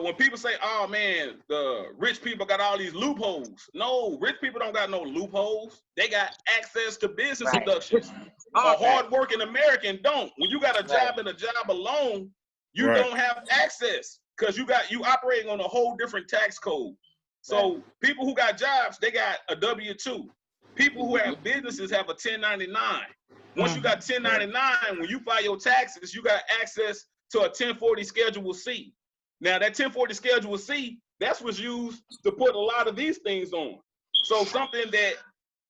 when people say, "Oh man, the rich people got all these loopholes," no, rich people don't got no loopholes. They got access to business deductions. A hardworking American don't. When you got a job and a job alone, you don't have access because you operating on a whole different tax code. So people who got jobs, they got a W-2. People who have businesses have a 1099. Once you got 1099, when you file your taxes, you got access to a 1040 Schedule C. Now that 1040 Schedule C, that's what's used to put a lot of these things on. So something that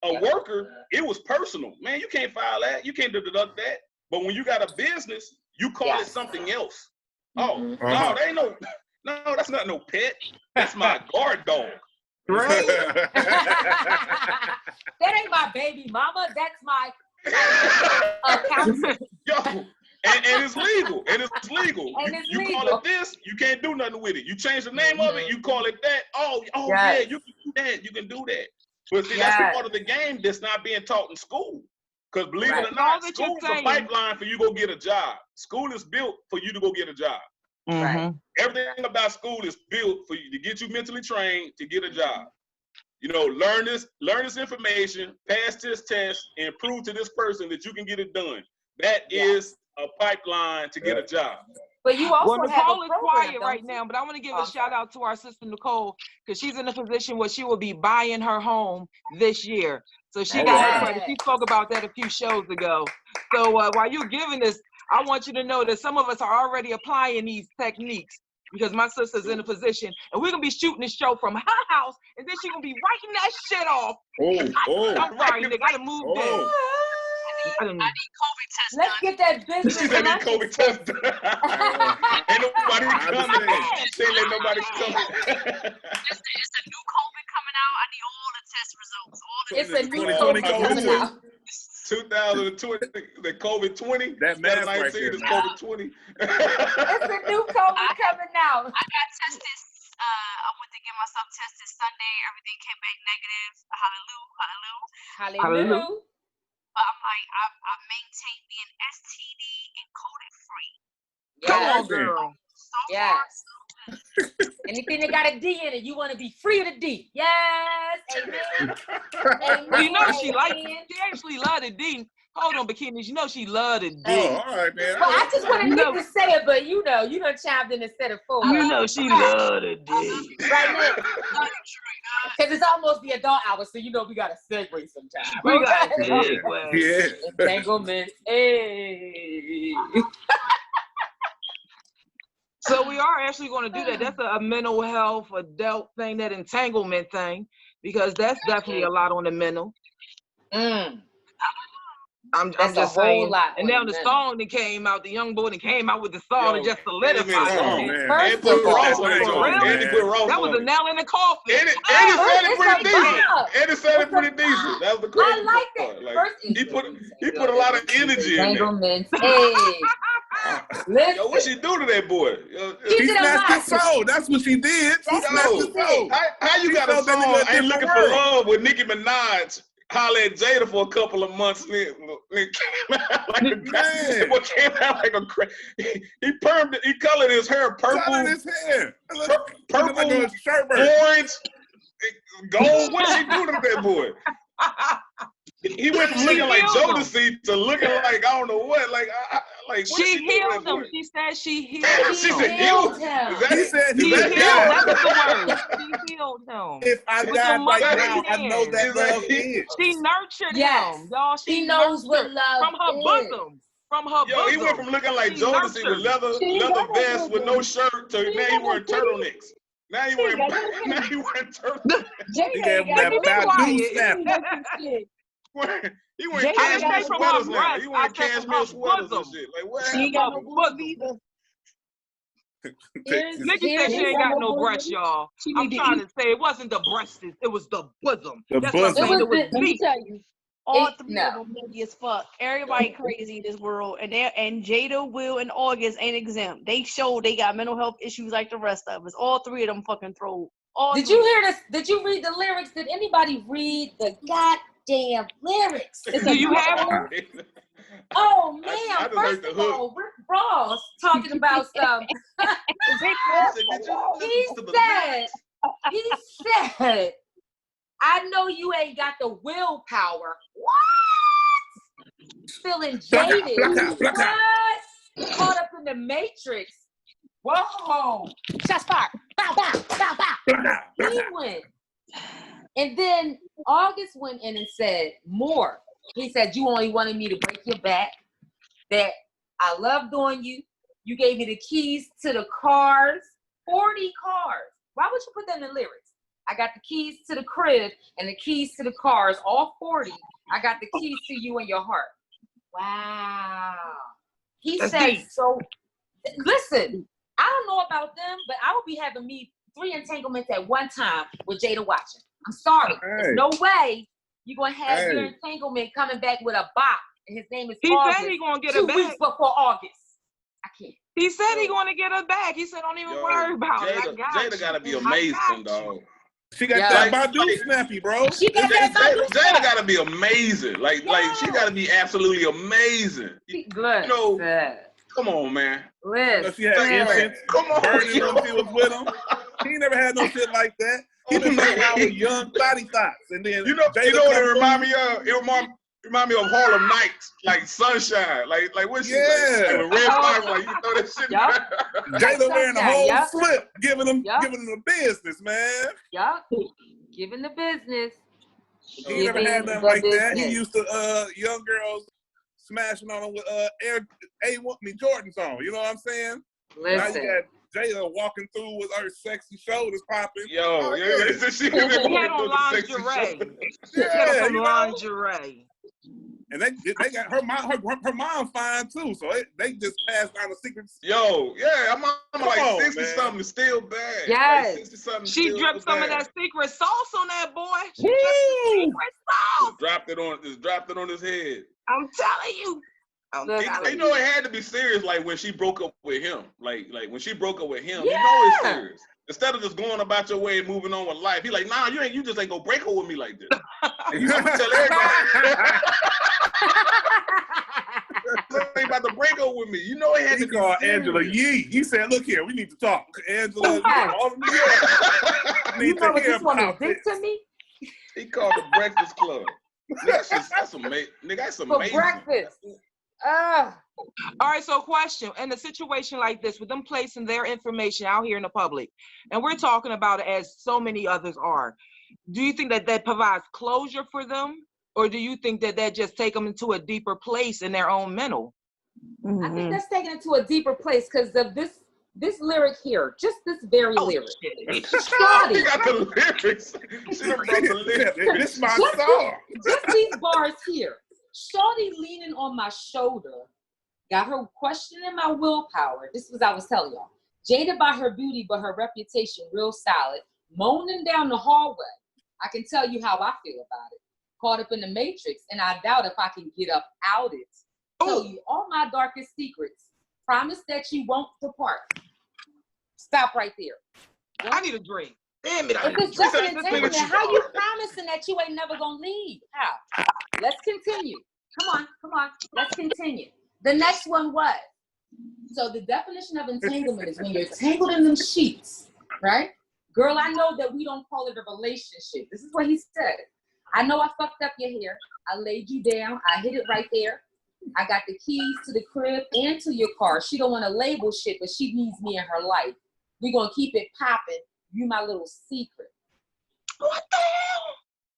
a worker, it was personal. Man, you can't file that. You can't deduct that. But when you got a business, you call it something else. Oh, no, they ain't no, that's not no pet. That's my guard dog. Right? That ain't my baby mama. That's my accountant. Yo, and it's legal. And it's legal. And you call it this, you can't do nothing with it. You change the name of it, you call it that. Yeah, you can do that. You can do that. But see, that's the part of the game that's not being taught in school. Because believe it or not, school is a pipeline for you to go get a job. School is built for you to go get a job. Right. Everything about school is built for you to get you mentally trained to get a job. You know, learn this information, pass this test, and prove to this person that you can get it done. That is a pipeline to get a job. But you also Nicole is quiet right now, but I want to give a shout out to our sister Nicole because she's in a position where she will be buying her home this year. So she got her credit. She spoke about that a few shows ago. So while you're giving this, I want you to know that some of us are already applying these techniques because my sister's in a position, and we're gonna be shooting this show from her house, and then she's gonna be writing that shit off. I'm sorry, nigga, I done moved in. I need COVID test Let's get that business. She said need COVID test done. Ain't nobody coming. She ain't let nobody come. It's a new COVID coming out. I need all the test results. It's a new COVID coming out. 2020, the COVID-20. That mask right there. Is COVID-20. It's a new COVID coming out. I got tested. I went to get myself tested Sunday. Everything came back negative. Hallelujah. But I'm like, I maintained being STD and COVID free. Come on, girl. Yes. Anything that got a D in it, you want to be free of the D. Yes. Amen. Well, you know she actually love the D. Hold on, bikinis. You know she love the D. Oh, all right, man. Well, I just want to say it, but you know chimed in instead of full. You know she love the D. Right now. Because it's almost the adult hour, so you know we got to segue sometime. We got to segue. Yeah. Entanglement. Hey. So we are actually going to do that. That's a mental health adult thing, that entanglement thing, because that's definitely a lot on the mental. I'm just saying. And now the song that came out, the young boy that came out with the song and just solidified it. First of all, that was a nail in the coffin. And it sounded pretty decent. That was the crazy I like that. Like, he put a lot of energy in there. Hey. Yo, what she do to that boy? She snatched his soul. That's what she did. She snatched his soul. How you got a song Ain't Looking for Love with Nicki Minaj? Holler at Jada for a couple of months. It came out like a crazy. He colored his hair purple. Purple, orange, gold. What did she do to that boy? He went from looking like Jodeci to looking like I don't know what. She healed him. She said she healed him. She said healed him. He said he healed. That was the word. She healed him. If I died right now, I know that love is. She nurtured him, y'all. She knows what love from her bosom. From her bosom. He went from looking like Jodeci with leather vest with no shirt to now he wearing turtlenecks. Now he wearing turtlenecks. He gave him that Badu snap. He wearing cashmere sweaters now. He wearing cashmere sweaters and shit. Like what? She ain't got no bosom either. Nikki said she ain't got no breast, y'all. I'm trying to say it wasn't the breasts, it was the bosom. That's what I'm saying. Let me tell you, all three of them nutty as fuck. Everybody crazy in this world, and Jada, Will, and August ain't exempt. They showed they got mental health issues like the rest of us. All three of them fucking throw Did you hear this? Did you read the lyrics? Did anybody read the goddamn lyrics? Do you have them? Oh man! I just First heard the of all, Rick Ross talking about some. He said, "I know you ain't got the willpower. What? Feeling jaded? What? Caught up in the matrix? Whoa! Shots fired! Bow, bow, bow, bow." He went, and then August went in and said more. He said, "You only wanted me to break your back. That I loved on you. You gave me the keys to the cars, 40 cars. Why would you put that in the lyrics? I got the keys to the crib and the keys to the cars, all 40. I got the keys to you and your heart." Wow. He said, so listen, I don't know about them, but I would be having me 3 entanglements at one time with Jada watching. I'm sorry. There's no way you're going to have your entanglement coming back with a bop, and his name is August. He said he's going to get 2 it back. 2 weeks before August. I can't. He said he's going to get her back. He said, don't even worry about it. Jada got to be amazing, dog. She got that Badu snappy, bro. She got that Badu Jada got to be amazing. Like she got to be absolutely amazing. Come on, man. She had incense. Come on, burning when she was with him. He never had no shit like that. He been making out with young body thoughts, and then you know what it remind me of? It remind me of Harlem Nights, like Sunshine, like what she like with Red Fox, like you throw that shit. Jada wearing the whole slip, giving him the business, man. Giving the business. He never had nothing like that. He used to young girls smashing on him with Jordans on. You know what I'm saying? Listen. Now you got Jada walking through with her sexy shoulders popping. She had on lingerie. She had some lingerie. And they got her mom fine too, so they just passed down the secrets. Her mom like 60-something is still bad. Yes. Like 60-something. She dripped some of that secret sauce on that boy. She dripped secret sauce. Just dropped it on his head. I'm telling you. You know it had to be serious, like when she broke up with him. Like when she broke up with him, you know it's serious. Instead of just going about your way and moving on with life, he like, nah, you just ain't gonna break up with me like this. And you gonna tell everybody. You ain't about to break up with me. You know it had to be called serious. Angela Yee. He said, look here, we need to talk. Angela, all of New York. You know what this woman did to me? He called the Breakfast Club. That's amazing. Nigga, that's amazing. For breakfast. All right, so question. In a situation like this, with them placing their information out here in the public, and we're talking about it as so many others are, do you think that provides closure for them? Or do you think that just take them into a deeper place in their own mental? I think that's taking it to a deeper place because of this lyric here, just this very lyric. Shawty got the lyrics. This my song. Just these bars here. Shawty leaning on my shoulder, got her questioning my willpower. This was I was telling y'all. Jaded by her beauty, but her reputation real solid. Moaning down the hallway. I can tell you how I feel about it. Caught up in the matrix, and I doubt if I can get up out it. Tell you all my darkest secrets. Promise that you won't depart. Stop right there. I need a drink. Damn it. If it's just an entanglement, how you promising that you ain't never gonna leave? How? Let's continue. Come on. Let's continue. The next one was, so the definition of entanglement is when you're tangled in them sheets, right? Girl, I know that we don't call it a relationship. This is what he said. I know I fucked up your hair. I laid you down. I hit it right there. I got the keys to the crib and to your car. She don't want to label shit, but she needs me in her life. We're going to keep it popping. You my little secret. What the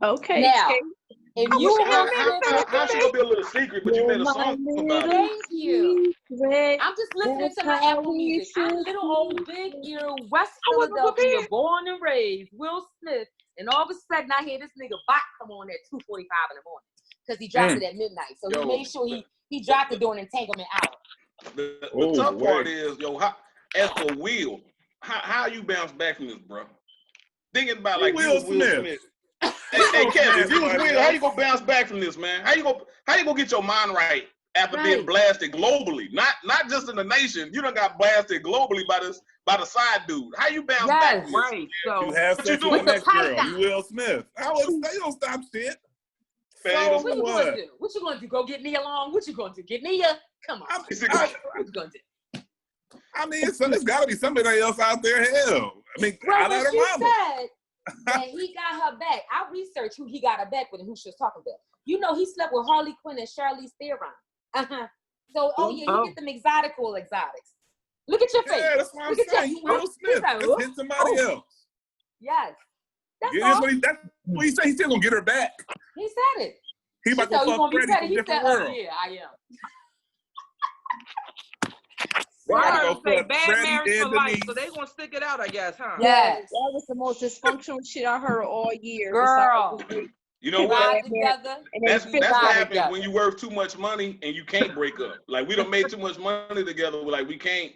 hell? Okay. Now, if you how she gonna be a little secret, but you made a song about it. Thank you. I'm just listening to my Apple Music. I'm little old big ear West Philadelphia, born and raised, Will Smith, and all of a sudden I hear this nigga Bach come on at 2:45 in the morning because he dropped it at midnight. So he made sure he dropped it during entanglement hour. The tough part is, as for Will, how you bounce back from this, bro? Thinking about like Will Smith. Hey, Kevin, if you was Will, how you gonna bounce back from this, man? How you gonna get your mind right after being blasted globally, not just in the nation. You done got blasted globally by the side dude. How you bounce back? Right. So you have sex with the next girl. You Will Smith. They don't stop shit. So what you gonna do? What you gonna do? Go get me along? What you gonna do? Get me a? Come on. What you gonna do? I mean, it's got to be somebody else out there. Hell, I mean, well, when she said that he got her back, I researched who he got her back with and who she was talking about. You know, he slept with Harley Quinn and Charlize Theron. So, he get them exotics. Look at your face. Yeah, that's what I'm saying. You Will Smith. Let's hit somebody else. Yes. That's what he said. He's still gonna get her back. He said it. He about to fuck Freddie from different world. Yeah, I am. Well, say bad marriage for life, so they gonna stick it out, I guess, huh? Yes. That was the most dysfunctional shit I heard all year. Girl. You know what? That's what happens when you worth too much money and you can't break up. Like, we done made too much money together. Like, we can't.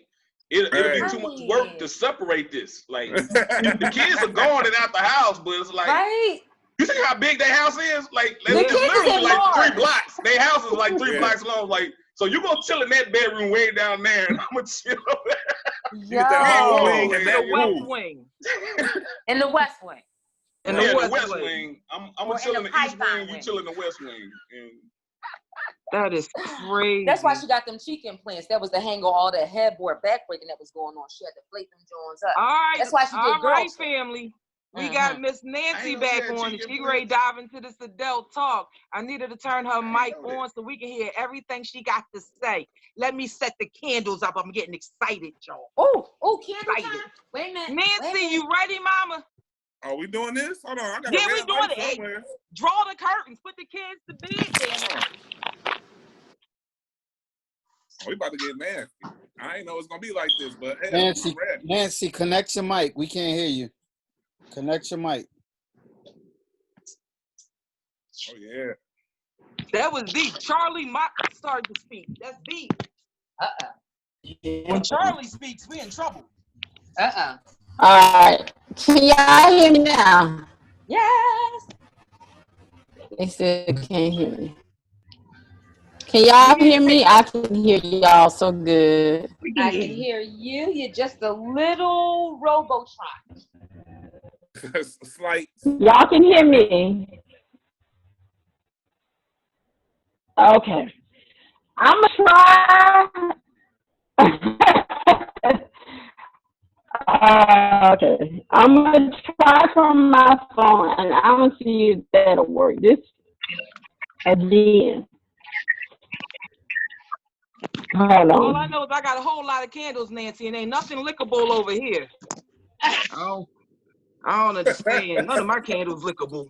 It'll be too much work to separate this. Like, the kids are gone and out the house, but it's like, you see how big their house is? Like, it's literally like 3 blocks. Their house is like 3 blocks long. Like, so you're gonna chill in that bedroom way down there, and I'm gonna chill over there. In the West Wing. In the West Wing. In the West Wing. I'm gonna chill in the East Wing. You chill in the West Wing. And that is crazy. That's why she got them cheek implants. That was to hang all that headboard backbreaking that was going on. She had to plate them joints up. All right. That's why she did girls. All right, family. We got Miss Nancy back on, and she ready to dive into this adult talk. I need her to turn her mic on so we can hear everything she got to say. Let me set the candles up. I'm getting excited, y'all. Oh, candle time? Wait a minute. Nancy, you ready, mama? Are we doing this? Hold on. We doing it. Hey, draw the curtains. Put the kids to bed. We about to get nasty. I ain't know it's gonna be like this, but hey, Nancy, connect your mic. We can't hear you. Connect your mic. Oh yeah. That was deep. Charlie Mock started to speak. That's deep. When Charlie speaks, we in trouble. All right. Can y'all hear me now? Yes. They said can't hear me. Can y'all hear me? I can hear y'all so good. I can hear you. You're just a little Robotron. Slight. Y'all can hear me. Okay. I'm gonna try. Okay. I'm gonna try from my phone, and I'm gonna see if that'll work. This again. Hold on. All I know is I got a whole lot of candles, Nancy, and ain't nothing lickable over here. I don't understand. None of my candles lickable.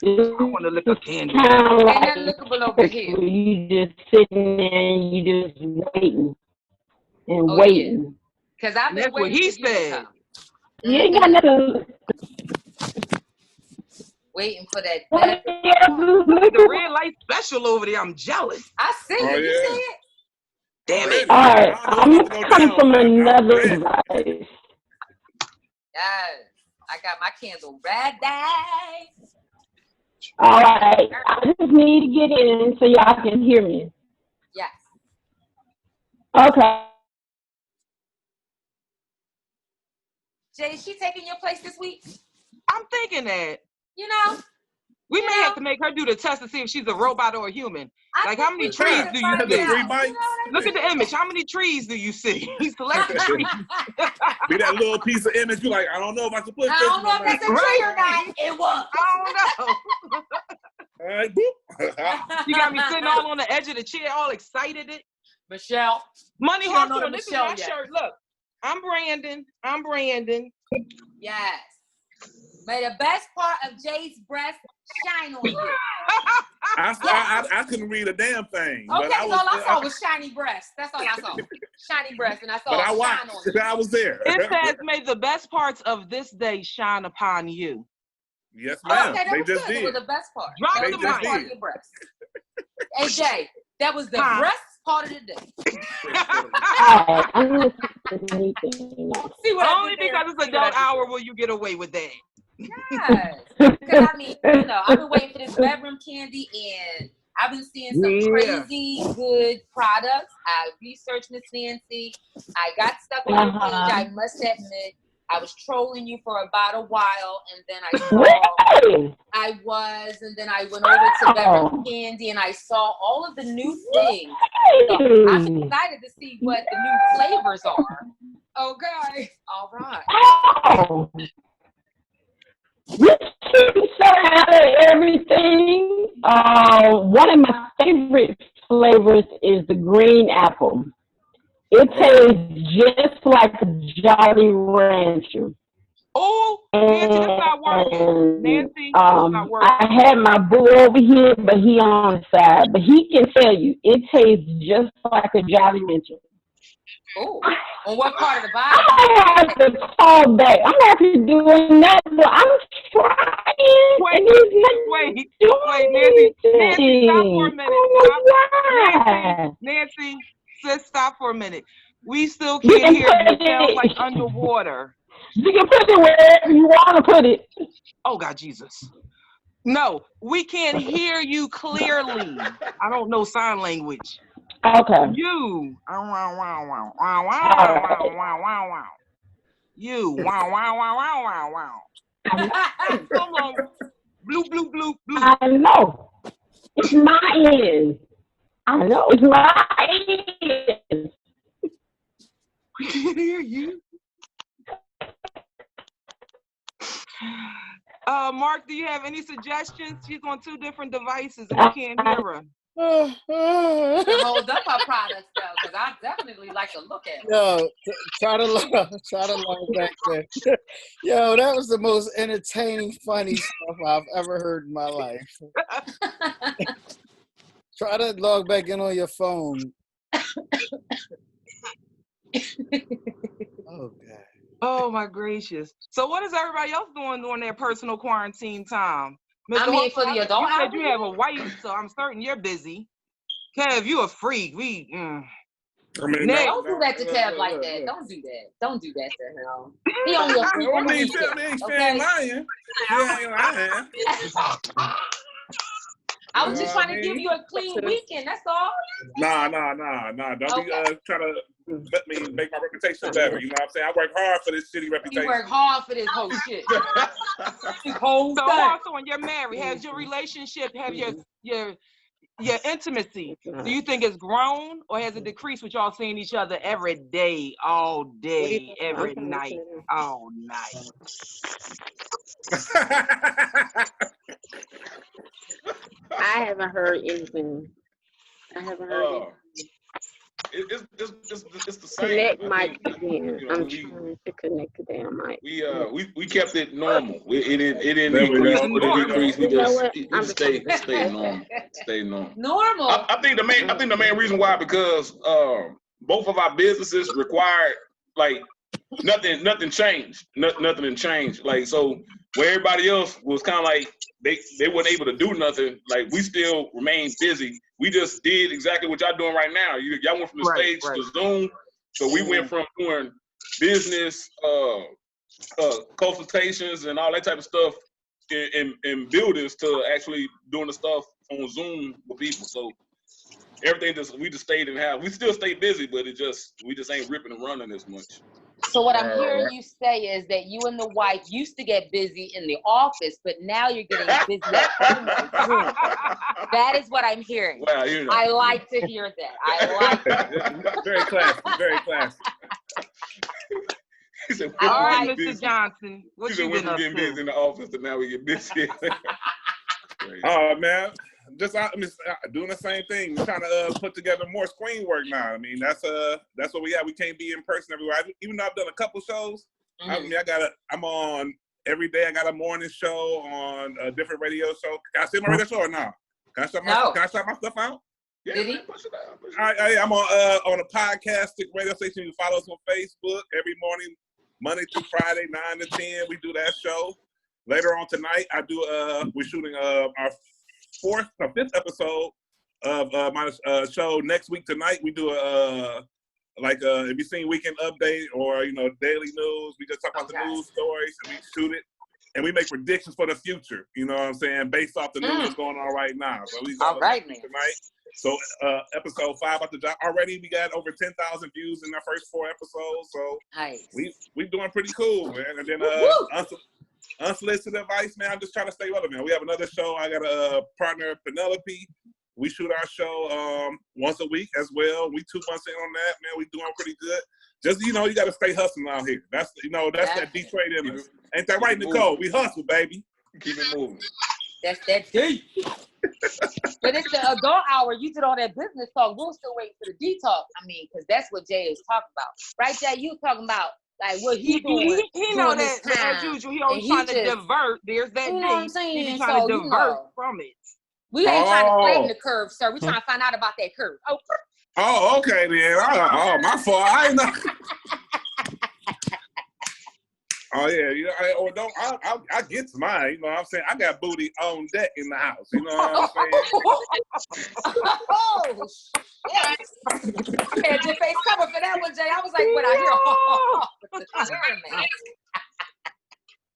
I want to lick a candle. Ain't nothing lickable over here. You just sitting there and you just waiting and waiting. Because I've been waiting. That's what he said. You ain't got nothing. Waiting for that. The red light special over there. I'm jealous. I see it. You see it? Damn it. All right. I'm coming from another device. Yes. I got my candle ready. All right. I just need to get in so y'all can hear me. Yes. Okay. Jay, is she taking your place this week? I'm thinking that. You know? We may have to make her do the test to see if she's a robot or a human. Like, how many trees do you see? 3 bites. Look at the image. How many trees do you see? Select the trees. Be that little piece of image. You like, I don't know if I should put this. I don't know if that's a tree or not. It was. I don't know. All right, boop. You got me sitting all on the edge of the chair, all excited. Michelle. Money Hawthorne, this is my shirt. Look, I'm Brandon. Yes. May the best part of Jay's breast shine on you. I couldn't read a damn thing. Okay, but all I saw was shiny breasts. That's all I saw. Shiny breasts, and I saw shine on you. I was there. It says, may the best parts of this day shine upon you. Yes, ma'am. Okay, that they was just good. did. That was the best part. Drop that the was the best part of your breast. Hey, Jay, that was the breast part of the day. Only because it's adult hour will you get away with that. Yes. Because, I mean, you know, I've been waiting for this bedroom candy, and I've been seeing some crazy good products. I researched Miss Nancy. I got stuck on your page. I must admit, I was trolling you for about a while, and then I saw and then I went over to Beverly Candy, and I saw all of the new things. So I'm excited to see what the new flavors are. Okay, all right. We keep out of everything. One of my favorite flavors is the green apple. It tastes just like a Jolly Rancher. Oh, Nancy, that's not working. Nancy, that's not working. I had my boo over here, but he on the side. But he can tell you, it tastes just like a Jolly Rancher. Oh, on what part of the body? I have to call back. I'm actually doing that, but I'm trying. Wait, Nancy, stop for a minute. Nancy, sis, stop for a minute. We still can't hear you. It sounds like underwater. You can put it wherever you want to put it. Oh, God, Jesus. No, we can't hear you clearly. I don't know sign language. Okay. You. You. Come on. Blue, blue, blue, blue. I know. It's my ears. I know. It's my ears. We can't hear you. Mark, do you have any suggestions? She's on 2 different devices and we can't hear her. Hold up our products though, because I definitely like to look at them. Yo, try to log back there. Yo, that was the most entertaining, funny stuff I've ever heard in my life. Try to log back in on your phone. Oh, God. Oh, my gracious. So what is everybody else doing during their personal quarantine time? Mr. I mean, for the adult, you said you have a wife, so I'm certain you're busy. Kev, you a freak. I mean, don't do that to Kev like that. Don't do that. Don't do that to him. He only a freak. I mean, she ain't lying. I was just trying to give you a clean weekend. That's all. Nah. Don't be trying to let me make my reputation better. You know what I'm saying? I work hard for this shitty reputation. You work hard for this whole shit. So also, when you're married, has your relationship, have your intimacy, do you think it's grown or has it decreased with y'all seeing each other every day, all day, every night, all night? I haven't heard anything. It's the same. Connect mic again. I'm trying to connect the damn mic. We kept it normal. It didn't increase. We just stay normal. Stay normal. Normal. I think the main reason why, because both of our businesses required like nothing changed. Nothing changed. Like, so where everybody else was kind of like they weren't able to do nothing, like we still remained busy. We just did exactly what y'all doing right now. Y'all went from the stage to Zoom. So we went from doing business consultations and all that type of stuff in buildings to actually doing the stuff on Zoom with people. So everything we just stayed in house. We still stay busy, but we just ain't ripping and running as much. So what I'm hearing you say is that you and the wife used to get busy in the office, but now you're getting busy at home on Zoom. That is what I'm hearing. Well, you know. I like to hear that. I like that. Very classy. Very classy. He said, all right, Mr. Johnson. What you been up to? Getting busy in the office, and now we get busy. Oh man, just doing the same thing. We're trying to put together more screen work now. I mean, that's what we have. We can't be in person everywhere. Even though I've done a couple shows, I'm on every day. I got a morning show on a different radio show. Can I say my radio show or no? Can I start my stuff out? Yeah, did he? Push it out. I'm on a podcasting radio station. You can follow us on Facebook every morning, Monday through Friday, 9 to 10. We do that show. Later on tonight, we're shooting our 5th episode of my show. Next week tonight, we do if you seen Weekend Update or daily news, we just talk about the news stories and we shoot it. and we make predictions for the future. You know what I'm saying? Based off the news that's going on right now. So we all right, man. Tonight. So episode 5 about the job already. We got over 10,000 views in our first 4 episodes. So nice. we doing pretty cool, man. And then unsolicited advice, man. I'm just trying to stay relevant. We have another show. I got a partner, Penelope. We shoot our show once a week as well. We 2 months in on that, man. We doing pretty good. Just you got to stay hustling out here. That's that Detroit in us. Ain't that right, Nicole? We hustle, baby. Keep it moving. That's that deep. But it's the adult hour. You did all that business talk. We're still waiting for the D talk. I mean, because that's what Jay is talking about, right? Jay, you talking about like what he doing? He know that as usual. He always trying to divert. There's that you know what I'm saying? He's trying to divert from it. We ain't trying to flatten the curve, sir. We're trying to find out about that curve. Oh, okay then. My fault. I ain't know. Oh yeah, I get to mine. You know what I'm saying? I got booty on deck in the house. You know what I'm saying? Oh shit! I had your face covered for that one, Jay. I was like, when I hear man.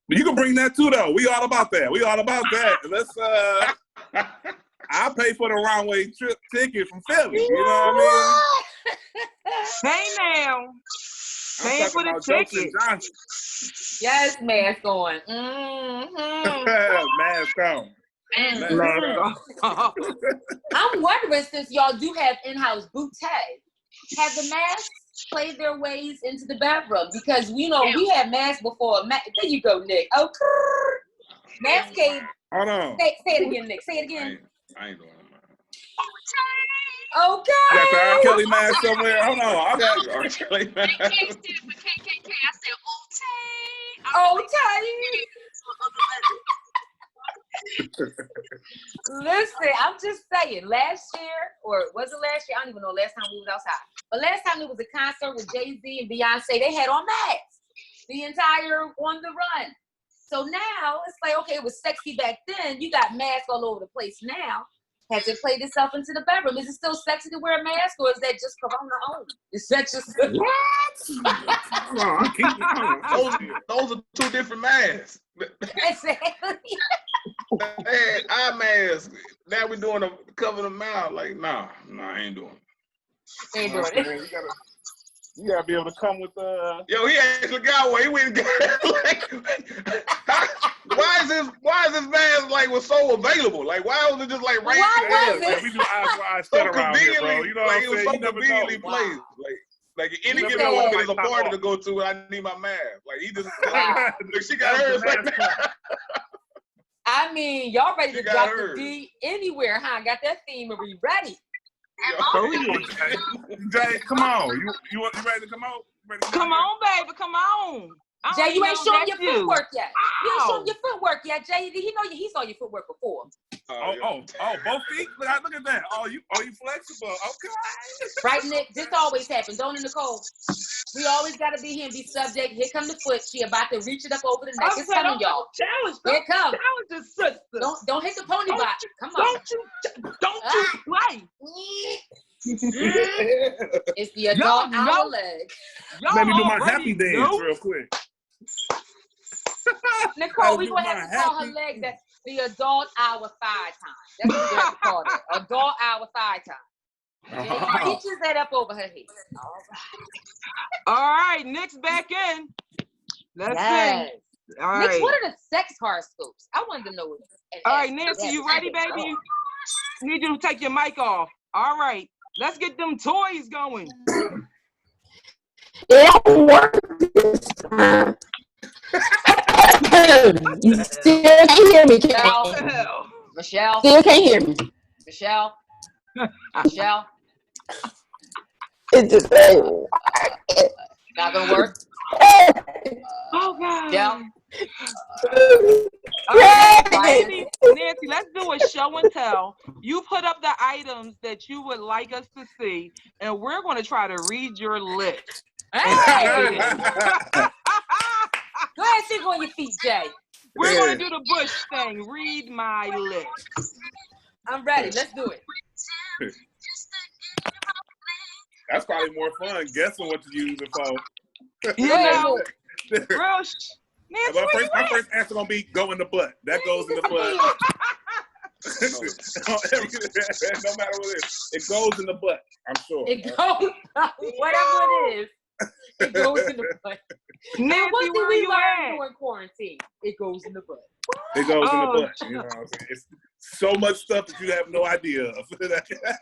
But you can bring that too, though. We all about that. Let's I'll pay for the wrong way trip ticket from Philly. You know what I mean? Hey now. Paying for the ticket. Yes, mask on. Mask on. I'm wondering, since y'all do have in-house boutique, have the masks played their ways into the bathroom? Because we had masks before. There you go, Nick. Oh, mask came. Hold on. Say it again, Nick. Say it again. I ain't doing it. Okay. You got the R. Kelly mask somewhere? Hold on. I got R. Kelly mask. I said, Listen, I'm just saying, last year, or was it last year? I don't even know last time we was outside. But last time it was a concert with Jay-Z and Beyonce, they had on masks the entire On the Run. So now it's like, okay, it was sexy back then. You got masks all over the place now. Has it played itself into the bedroom? Is it still sexy to wear a mask, or is that just Corona only? Is that just those are 2 different masks. Exactly. Hey, eye mask. Now we're doing cover the mouth. Like, nah, I ain't doing it. Ain't doing it. You gotta be able to come with Yo, he actually got one. He went and got why is this mask was so available? Like, why was it just right there? We do eyes wide shut around here, bro. You know what I'm saying? It was so conveniently placed. Like any given moment, there's a party to go to, and I need my mask. Like he just, she got hers. I mean, y'all ready to drop the D anywhere, huh? Got that theme ready. Jay, come on. You ready to come out? Come on, baby. Come on. Jay, you ain't showing your footwork yet. You ain't showing your footwork yet, Jay. He saw your footwork before. Both feet? Look at that. Oh, you flexible. Okay. Right, Nick? This always happens, don't it, Nicole? We always got to be here and be subject. Here come the foot. She about to reach it up over the neck. It's coming, y'all. Challenge. Here it comes. Challenge the sister. Don't hit the pony bot. Come on. Don't you play. It's the adult hour leg. Let me do my happy dance real quick. Nicole, we're going to have to call her leg the adult hour thigh time. That's what we have to call it. Adult hour thigh time. She reaches that up over her head. All right, Nick's back in. Let's see. All right. Nick, what are the sex horoscopes? I wanted to know. All right, Nancy, you ready, baby? You need you to take your mic off. All right, let's get them toys going. It don't work this time. You still can't hear me, Michelle. Still can't hear me. Michelle. It just not gonna work. Oh God. Yeah. Nancy, let's do a show and tell. You put up the items that you would like us to see, and we're going to try to read your list. Hey! Go ahead, sit on your feet, Jay. We're going to do the Bush thing. Read my list. I'm ready. Let's do it. That's probably more fun guessing what to use it for. You know, Nancy, my first answer gonna be go in the butt. That goes in the butt. No matter what it is, it goes in the butt. I'm sure. It goes, whatever it is, it goes in the butt. Nancy, And what did where we you learn at? during quarantine? It goes in the butt. It goes in the butt. You know what I'm saying? It's so much stuff that you have no idea of.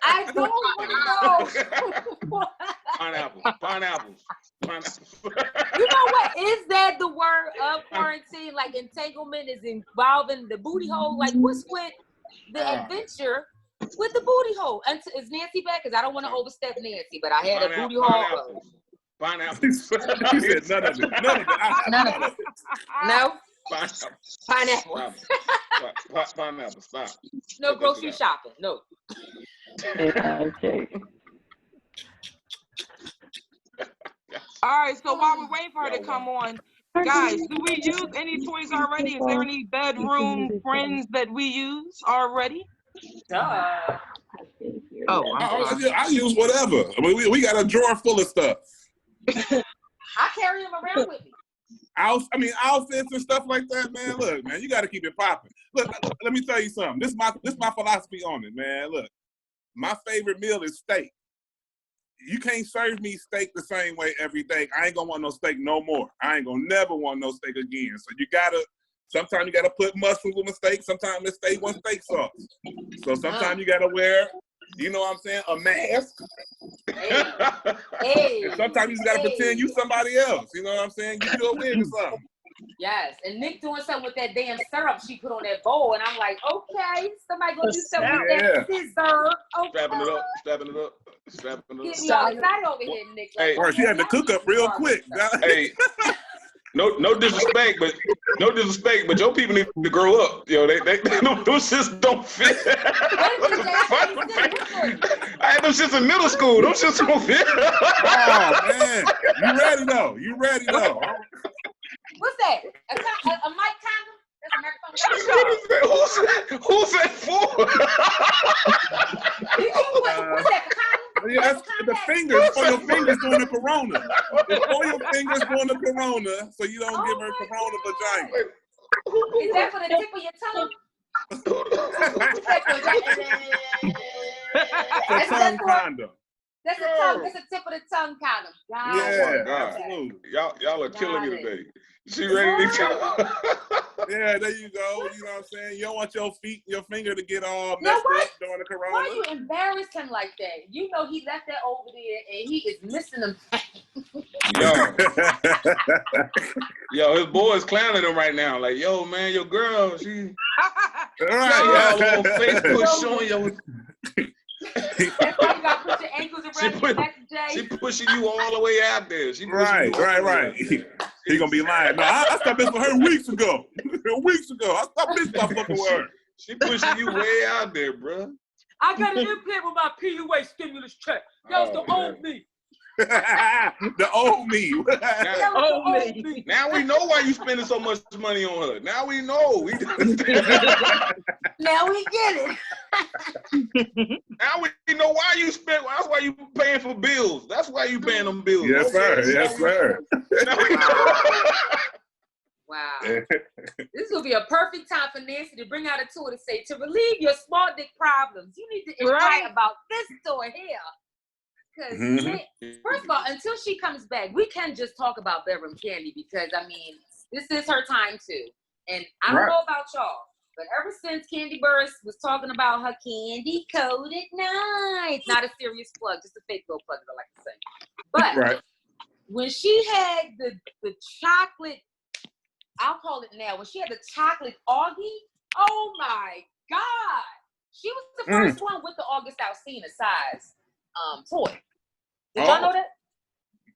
I don't want to know. Pineapples. You know what? Is that the word of quarantine? Like entanglement is involving the booty hole? Like what's with the adventure with the booty hole? And is Nancy back? Because I don't want to overstep Nancy, but I had a booty hole. Pineapples. He said none of it. None of it. No? Pineapple. Pineapple. Stop. No grocery shopping. No. Okay. All right, so while we're waiting for her to come on, guys, do we use any toys already? Is there any bedroom friends that we use already? Duh. Oh, I use whatever. I mean, we got a drawer full of stuff. I carry them around with me. Outfits and stuff like that, man. Look, man, you got to keep it popping. Look, let me tell you something. This is my philosophy on it, man. Look, my favorite meal is steak. You can't serve me steak the same way every day. I ain't gonna want no steak no more. I ain't gonna never want no steak again. So sometimes you gotta put mushrooms with a steak. Sometimes the steak wants steak sauce. So sometimes you gotta wear, you know what I'm saying, a mask. Hey. And sometimes you just gotta pretend you somebody else. You know what I'm saying? You do a wig or something. Yes, and Nick doing something with that damn syrup she put on that bowl, and I'm like, okay, somebody gonna do something with that scissor. Okay. Strapping it up. Get me all excited over here, Nick. Hey, or she had to cook up real quick. Hey, no disrespect, but your people need to grow up. Yo, they those shits don't fit. I had those shits in middle school. Those shits don't fit. Oh man, you ready though? What's that? A mic condom? That's a microphone. Who's that for? What's that? Yeah, that's the fingers for your fingers during the corona. It's for your fingers during the corona, so you don't give her corona vagina. Is that for the tip of your tongue? It's a tongue condom. That's a tongue. That's a tip of the tongue condom. Yeah, absolutely. Y'all are killing me today. She ready to Yeah, there you go. You know what I'm saying? You don't want your finger to get all messed up during the corona. Why you embarrass him like that? You know he left that over there and he is missing them. Yo, his boys clowning him right now. Like, yo, man, your girl, she right. y'all on Facebook showing yo. That's why you gotta put your ankles around your neck, Jay. She pushing you all the way out there. Right. He gonna be lying. No, I stopped this with her weeks ago. I stopped this stuff fucking with her. She pushing you way out there, bro. I got an implant with my PUA stimulus check. That was the old me. The old me. Now we know why you spending so much money on her. Now we know. Now we get it. Now we know why you spend. That's why you paying for bills. That's why you paying them bills. Yes, sir. Yes, sir. Wow. This will be a perfect time for Nancy to bring out a tool to say, to relieve your small dick problems, you need to inquire about this toy here. Because, first of all, until she comes back, we can just talk about bedroom candy because, I mean, this is her time too. And I don't know about y'all, but ever since Candy Burst was talking about her candy coated nights, not a serious plug, just a fake little plug, I like to say. But when she had the chocolate, I'll call it now, when she had the chocolate Augie, oh my God. She was the first one with the August Alsina size toy. Did y'all know that?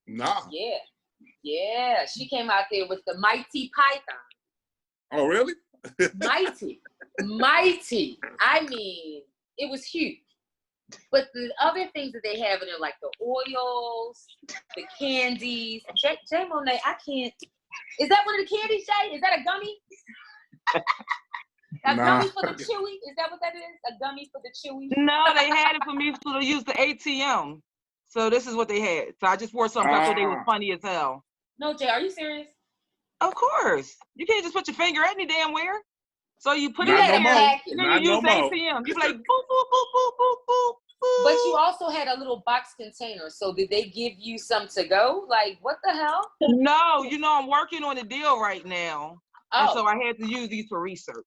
Nah. Yeah. She came out there with the Mighty Python. Oh, really? Mighty. I mean, it was huge. But the other things that they have in it, like the oils, the candies. Jay Monet, I can't. Is that one of the candies, Jay? Is that a gummy? A gummy for the chewy? Is that what that is? A gummy for the chewy? No, they had it for me to use the ATM. So this is what they had. So I just wore something. I thought they was funny as hell. No, Jay, are you serious? Of course. You can't just put your finger any damn where. So you put Not it no in more. there, and then Not you no use the more. ATM. You be like, boop, boop, boop, boop, boop, boop, boop. But you also had a little box container. So did they give you some to go? Like, what the hell? No, you know, I'm working on a deal right now. And so Oh, I had to use these for research.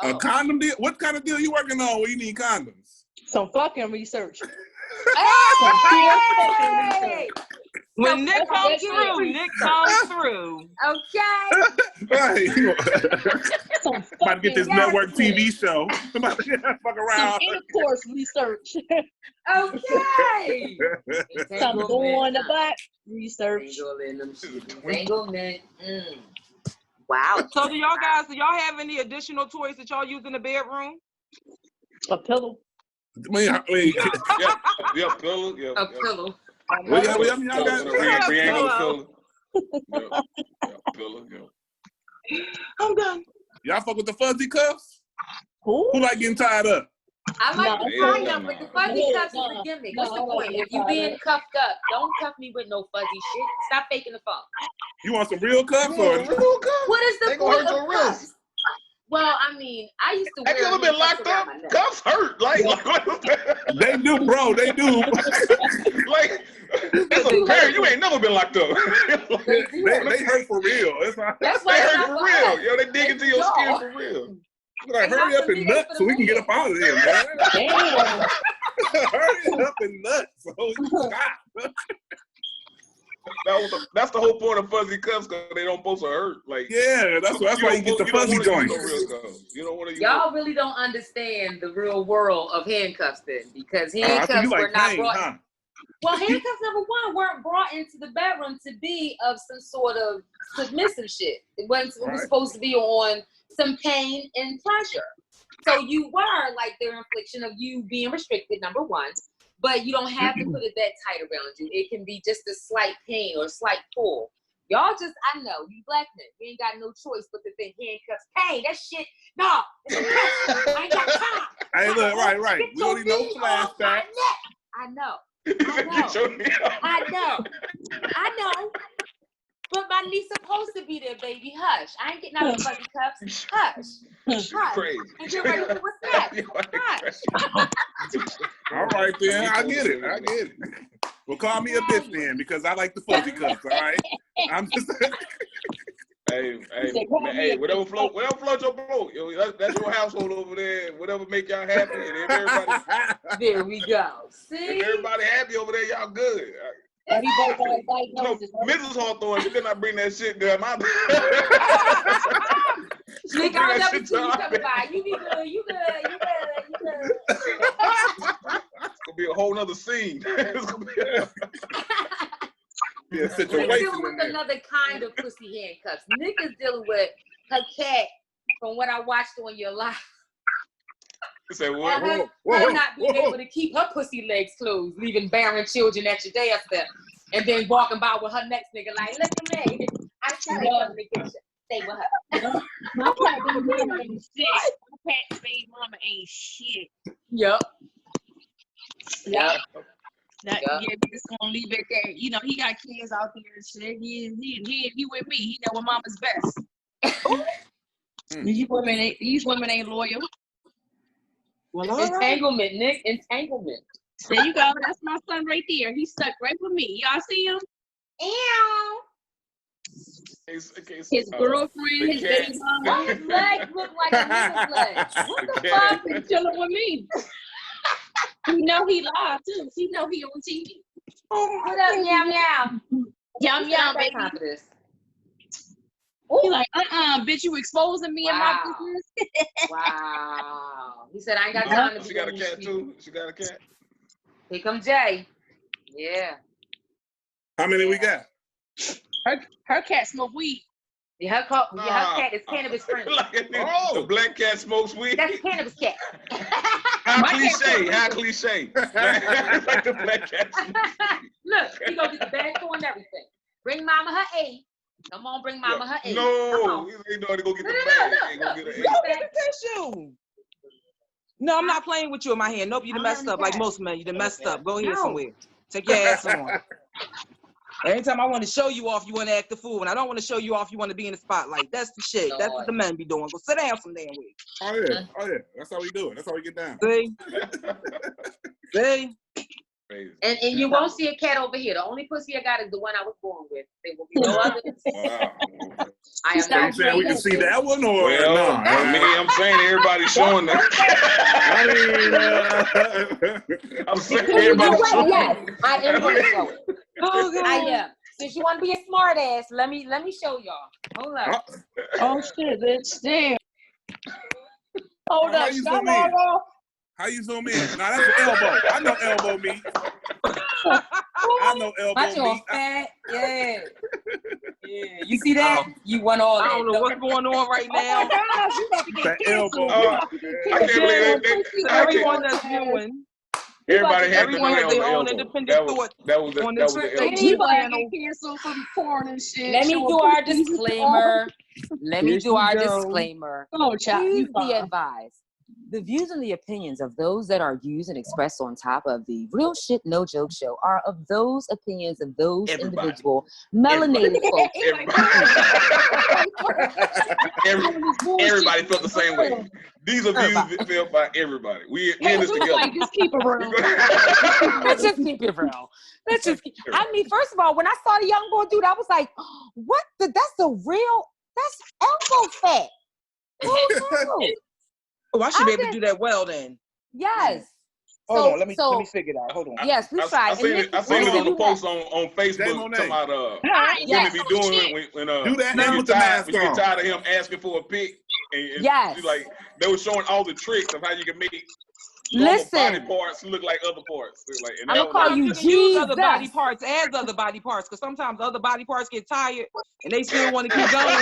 A oh. condom deal? What kind of deal you working on where you need condoms? Some fucking research. Hey! When Nick comes that's through, it. Nick comes through. Okay. Right. Some About to get this Yes, network Nick. TV show. About to fuck Some around. intercourse research. Okay. Some go on the butt research. Entanglement. Wow. So do y'all have any additional toys that y'all use in the bedroom? A pillow. Wait. Yeah, pillow. Yeah, A pillow. Well, y'all got pillow. Yeah, pillow. Yeah. I'm done. y'all fuck with the fuzzy cuffs? Who? Who like getting tied up? I like the No, tie up, but the fuzzy no, cuffs is no, a gimmick. no, What's the I like point? the If you tie being up. cuffed up, don't cuff me with no fuzzy shit. Stop faking the phone. You want some real cuffs You or? want a real cuff? What is the They gonna point hurt of your cuffs? wrist. Well, I mean, I used to Have you wear ever been handcuffs locked around up? my neck. Cuffs hurt. Like They do, bro. They do. like it's a pair. You ain't never been locked up. They do. they hurt for real. It's not, That's They why it's hurt not for for real. us. Yo, they dig into your Y'all. skin for real. like, They hurry not up for and me, they nuts for so the we can get men. up out of here, man. Damn. Hurry up and nuts so we can stop. That's the whole point of fuzzy cuffs, because they don't supposed to hurt. Like Yeah, that's why you get the fuzzy joints. You don't want to use Y'all really don't understand the real world of handcuffs then, because So handcuffs you were like not pain, brought. huh? Well, handcuffs, number one, weren't brought into the bedroom to be of some sort of submissive shit. It was supposed to be on some pain and pleasure. So you were like their infliction of you being restricted, number one. But you don't have to put it that tight around you. It can be just a slight pain or a slight pull. Y'all just, I know, you black men, you ain't got no choice but to think handcuffs. Hey, that shit, no, it's a cuff. I ain't got time. Hey, look, right. Get We don't need no your knee off my flashback. neck. I know. But my knee's supposed to be there, baby. Hush. I ain't getting out of fuzzy cuffs. Hush. Crazy. And get ready for what's next. Hush. All right, then. I get it. Well, call me a bitch then, because I like the fuzzy cuffs, all right? I'm just Hey, man, whatever float your boat. Yo, that's your household over there. Whatever make y'all happy, and if everybody, there we go. See? if everybody happy over there, y'all good. Everybody got diagnosis. Mrs. Hawthorne, she did not bring that shit down my Nick, I'll never see you coming by. You be good. You good. It's gonna be a whole nother scene. It's gonna be a Nick's situation. dealing with another kind of pussy handcuffs. Nick is dealing with her cat from what I watched on your live. Say what? Her not being able to keep her pussy legs closed, leaving barren children at your doorstep, and then walking by with her next nigga like, look at me. I said something to get you. Stay with her. My cat baby mama ain't shit. My cat baby mama ain't shit. Yup. Yeah, we just gonna leave it there. You know, he got kids out there and shit. He with me. He know what mama's best. These women ain't loyal. Well, Entanglement, Nick. Entanglement. There you go. That's my son right there. He's stuck right with me. Y'all see him? Ew. His girlfriend, his baby mama. His legs look like a nigga's legs. What the fuck? He's chilling with me. He know he live too. He know he on TV. What up, yum yum? Yum yum, baby. He like, bitch, you exposing me in my business. Wow. He said, I ain't got time to be. She got a cat too. She got a cat. Here come Jay. Yeah. How many we got? Her cat smoke weed. Yeah, her cat is cannabis friendly. The black cat smokes weed. That's a cannabis cat. How cliche. Like the black cat smokes weed. Look, he gonna get the bag for and everything. Bring mama her A. Come on, bring mama her A. No, he know to go get the bag. He gonna get an the tissue. No, I'm not playing with you in my hand. Nope, you done messed up like most men. You done messed up. Go here somewhere. Take your ass on. Anytime I want to show you off, you want to act the fool. When I don't want to show you off, you want to be in the spotlight. That's the shit. That's what the men be doing. Go sit down some damn way. Oh yeah. Oh yeah. That's how we do it. That's how we get down. See? See? And you won't see a cat over here. The only pussy I got is the one I was born with. There will be no others. Wow. I am So not you saying we can see that one or well, no? I mean, I'm saying everybody's showing that. I'm saying everybody's showing yes, I am going to show it. Oh, God. I am. Since you want to be a smart ass, let me show y'all. Hold up. Oh shit, bitch. Damn. Hold How up. you Stop zoom in? all off. How you zoom in? Nah, that's an elbow. I know elbow meat. I know elbow Watch your meat. fat. Yeah. Yeah. You see that? You want all that. I don't know what's going on right now. Gosh, you about to get That canceled. elbow. I can't believe To everyone that's viewing, everybody had to everyone be has on their the own elbow. independent thought. That was the on the elbow. You about to channel. get canceled for porn and shit. Let me showing do our pussies. disclaimer. Let me Here do she our go. disclaimer. Oh, child, Please you be fine. advised. The views and the opinions of those that are used and expressed on top of the Real Shit No Joke Show are of those opinions of those Everybody. individual melanated folks. Everybody felt the same way. These are views felt by everybody. We in this together. Like, just keep it real. Let's just keep it real. Let's just. I mean, first of all, when I saw the young boy dude, I was like, "What? That's the real? That's elbow fat." Oh, no. Oh, I should be able to do that well then. Yes. Hold on, let me figure it out. Hold on. Yes, please try. I seen it on the post on Facebook. Talking about women be doing it when do that when and you with the mask get on. tired of him asking for a pic. And Yes. like they were showing all the tricks of how you can make Listen. body parts look like other parts. Like, and I'm gonna call you You can use other body Jesus. parts as other body parts, because sometimes other body parts get tired and they still want to keep going. He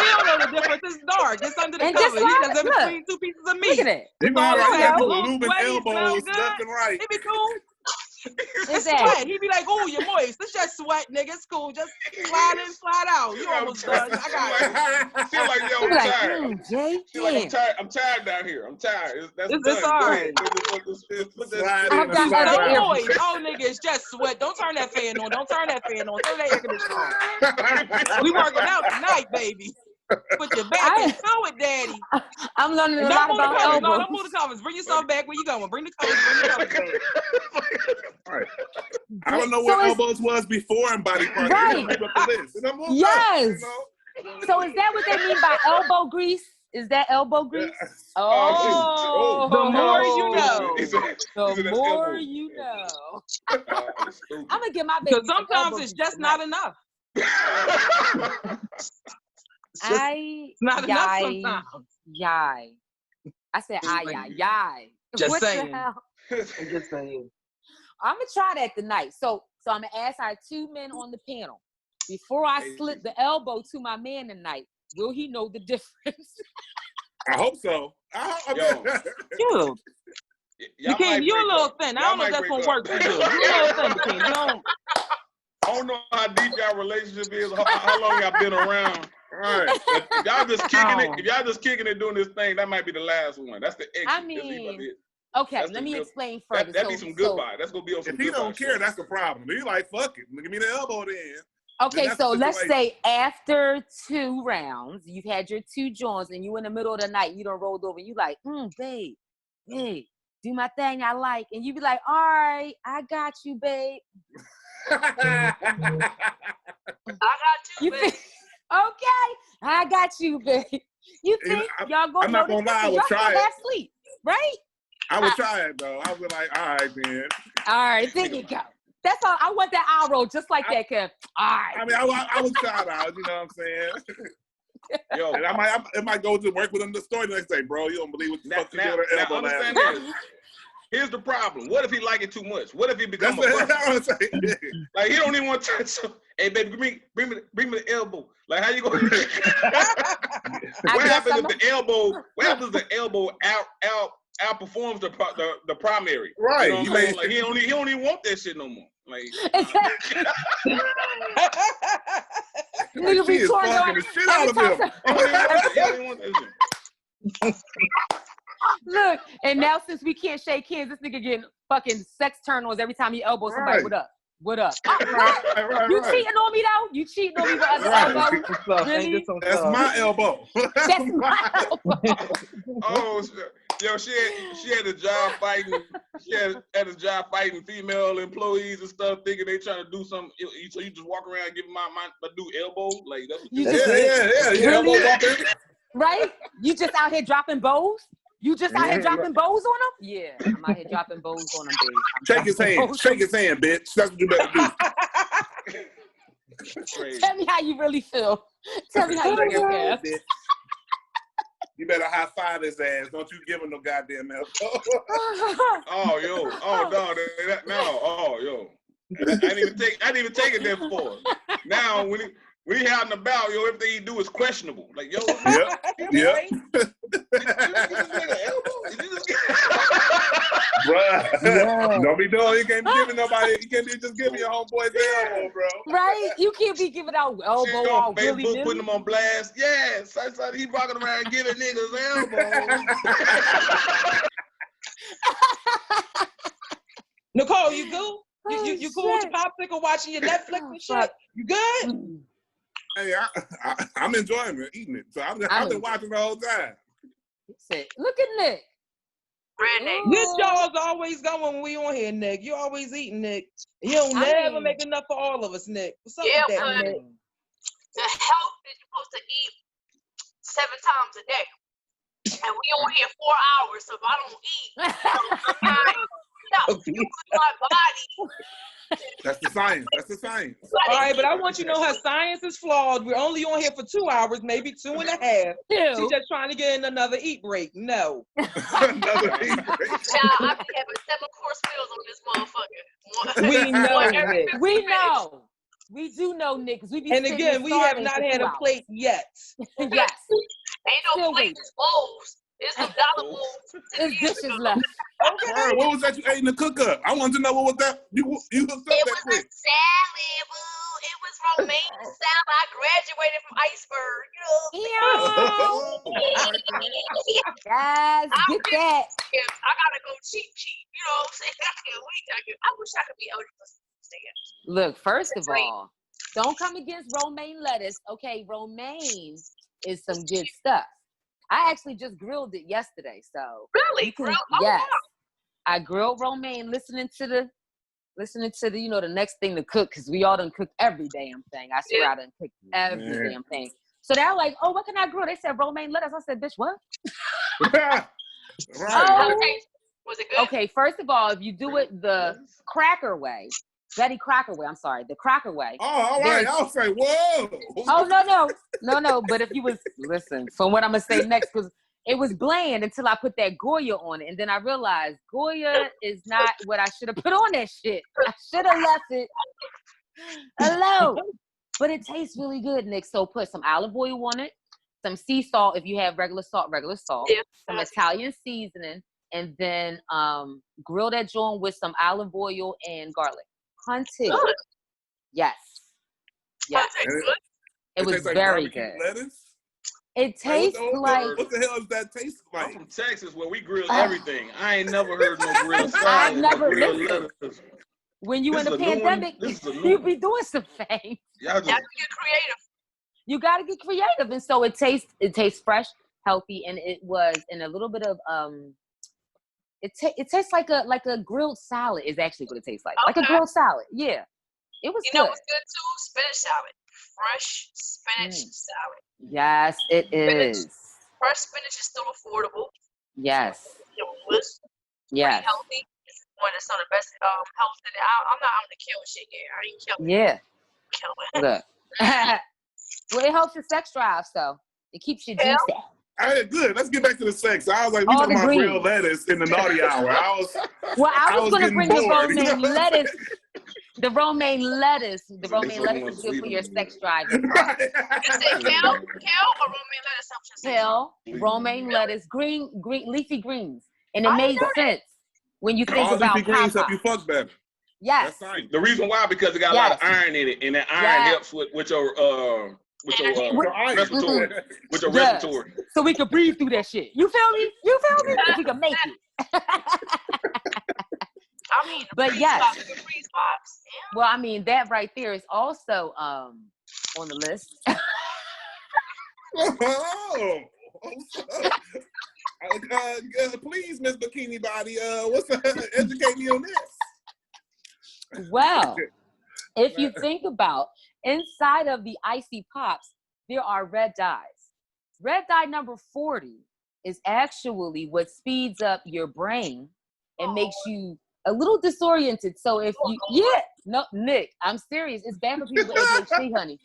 don't know the difference. It's dark. It's under the And cover. this He one, does in look. between two pieces of meat. Look at it. You know, It's right? all Got right. people lubing Sweaty, elbows smell good. left and right. He be cool. It's that? sweat. He be like, "Oh, you're moist. It's just sweat, nigga. It's cool. Just slide in, slide out. You almost done. I got it." feel like yo, I'm He like, tired. Jay, Feel like I'm tired. I'm tired down here. I'm tired. That's It's done. all Go right. ahead. Put that- Slide I've in and got slide other out. No noise. Oh, nigga, it's just sweat. Don't turn that fan on. Don't turn that fan on. Turn that air conditioner on. We working out tonight, baby. Put your back into it, daddy. I'm learning a And lot don't move the about covers. No, elbows. don't move the covers. Bring yourself back. Where you going? Bring the covers. Bring the covers back. Right. I don't know So what it's- elbows was before in body parts. Right. They don't up the list. And I moved Yes. up, you know? So is that what they mean by elbow grease? Is that elbow grease? Oh. The more you know. He said, The more you know. I'm gonna get my baby. Because sometimes it's just not enough. It's not enough sometimes. Yai. I said yai. Just What saying. the hell? I'm just saying. I'm gonna try that tonight. So I'm gonna ask our two men on the panel. Before I slip the elbow to my man tonight, will he know the difference? I hope so. You can't. You're a little thin. I don't know if that's gonna work for you. You're a little thin, King. You don't. I don't know how deep y'all relationship is, how long y'all been around. All right. If y'all just kicking it, if y'all just kicking it doing this thing, that might be the last one. That's the exit. I mean, okay, let me explain further. That'd be some goodbye. That's gonna be on some If he goodbye don't care, shit. that's the problem. He like, fuck it. Give me the elbow then. Okay, so let's say after 2 rounds, you've had your 2 joints and you in the middle of the night, you done rolled over and you like, babe, do my thing I like. And you be like, all right, I got you, babe. I got you, babe. Okay, I got you, babe. You think y'all gonna I'm not gonna lie, I would try have it. sleep, right? I would try it though. I would like, all right, man. All right, there you go. That's all. I want that eye roll just like that, Kev. All right. I mean, I would try it out. You know what I'm saying? Yo, and I might go to work with him the story the next day, bro. You don't believe what the fuck you did with her elbow last understand night. this. Here's the problem. What if he like it too much? What if he become That's a what I'm person? saying. Like he don't even want to touch. Hey, baby, bring me the elbow. Like how you going? What happens if the elbow? What happens if the elbow outperforms the primary? Right. You know what I'm saying? Like he don't even want that shit no more. Like nigga be torn fucking the shit out of him. he don't even want that shit. Look, and now since we can't shake hands, this nigga getting fucking sex turn-ons every time he elbows somebody. Right. What up? What up? You cheating on me though? You cheating on me with other elbow? Really? That's my elbow. That's my elbow. Oh, yo, she had a job fighting. She had a job fighting female employees and stuff, thinking they trying to do something. So you just walk around giving my dude elbow, like that's what you yeah. You elbow bumping. Right? You just out here dropping bows? You just out here dropping bows on them? Yeah, I'm out here dropping bows on them, baby. Shake his hand. Shake his hand, bitch. That's what you better do. Tell me how you really feel. Tell me how you feel, Kev. You better high five his ass. Don't you give him no goddamn elbow. Oh, yo. Oh, no. No. Oh, yo. I didn't even take it there before. Now, when he out and about, yo, everything he do is questionable. Like, yo. Yep. Bruh. Don't be doing. You can't be giving nobody. You can't be just giving your homeboys elbow, bro. Right? You can't be giving out elbow all Facebook, putting them on blast. Yeah, son, he walking around giving niggas elbows. Nicole, you good? You cool with your popsicle, watching your Netflix and shit? You good? Hey, I'm enjoying it, eating it. So I've been watching the whole time. Look at Nick. Nick Jaw's always going when we on here, Nick. You always eating, Nick. You don't never make enough for all of us, Nick. What's up with that, Nick? The health is supposed to eat 7 times a day. And we on here 4 hours, so if I don't eat, my body. That's the science. All right, but I want you to know her science is flawed. We're only on here for 2 hours, maybe 2.5. She's just trying to get in another eat break. No. Another eat break. Child, I be having 7-course meals on this motherfucker. We know, Nick. We know. We do know, Nick, because we be. And again, we have not had a plate yet. Yes. Ain't no plates, it's bowls. It's some dollar bowls. There's dishes left. Okay. Right, what was that you ate in the cook-up? I wanted to know what was that. You hooked up it that was quick. A salad, boo. It was romaine salad. I graduated from Iceberg, Guys, get that. I gotta go cheat. You know what I'm saying? I can't wait. I wish I could be eligible to stand. Look, first of all, don't come against romaine lettuce. Okay, romaine is some good stuff. I actually just grilled it yesterday, so really, yes, I grilled romaine. Listening to the the next thing to cook, because we all done cook every damn thing. I swear I done cook every damn thing. So they're like, "Oh, what can I grill?" They said romaine lettuce. I said, "Bitch, what?" Right. Was it good? Okay, first of all, if you do it the Cracker way. Betty Crocker way. I'm sorry, the Crocker way. Oh, all right. I was like, whoa. Oh no. But if you listen, so what I'm gonna say next, because it was bland until I put that Goya on it, and then I realized Goya is not what I should have put on that shit. I should have left it alone. But it tastes really good, Nick. So put some olive oil on it, some sea salt if you have regular salt, some Italian seasoning, and then grill that joint with some olive oil and garlic. Hunted. Yes. It was like very good. Lettuce? It tastes like. What the hell does that taste like? I'm from Texas, where we grill everything. I ain't never heard no grilled salad. I've never grilled lettuce. When you in the pandemic, you be doing some things. You gotta get creative. You gotta get creative, and so it tastes fresh, healthy, and it was in a little bit of It tastes like a grilled salad is actually what it tastes like. Like a grilled salad. Yeah. It was good. You know what's good too? Spinach salad. Fresh spinach salad. Yes, it is. Fresh spinach is still affordable. Yes. Yes. Healthy. It's one that's on the best health. I'm not on the kill shit yet. I ain't killing. Yeah. Look. Well, it helps your sex drive, so it keeps you juicy. All right, good. Let's get back to the sex. I was like, we talking about grilled lettuce in the naughty hour. I was going to bring the romaine lettuce. The romaine lettuce. The romaine lettuce is good for your sex drive. You say kale or romaine lettuce? Kale, romaine lettuce, green, leafy greens. And it made sense when you think about leafy greens help you fuck better. Yes. The reason why, because it got a lot of iron in it, and that iron helps with your respiratory. So we can breathe through that shit. You feel me? We can make it. I mean, but yes. freeze pops. Well, I mean, that right there is also on the list. Oh, please, Miss Bikini Body, educate me on this. Well, if you think about inside of the icy pops, there are red dyes. Red dye number 40 is actually what speeds up your brain and makes you a little disoriented. So if you, Nick, I'm serious. It's bad for people with ADHD, honey.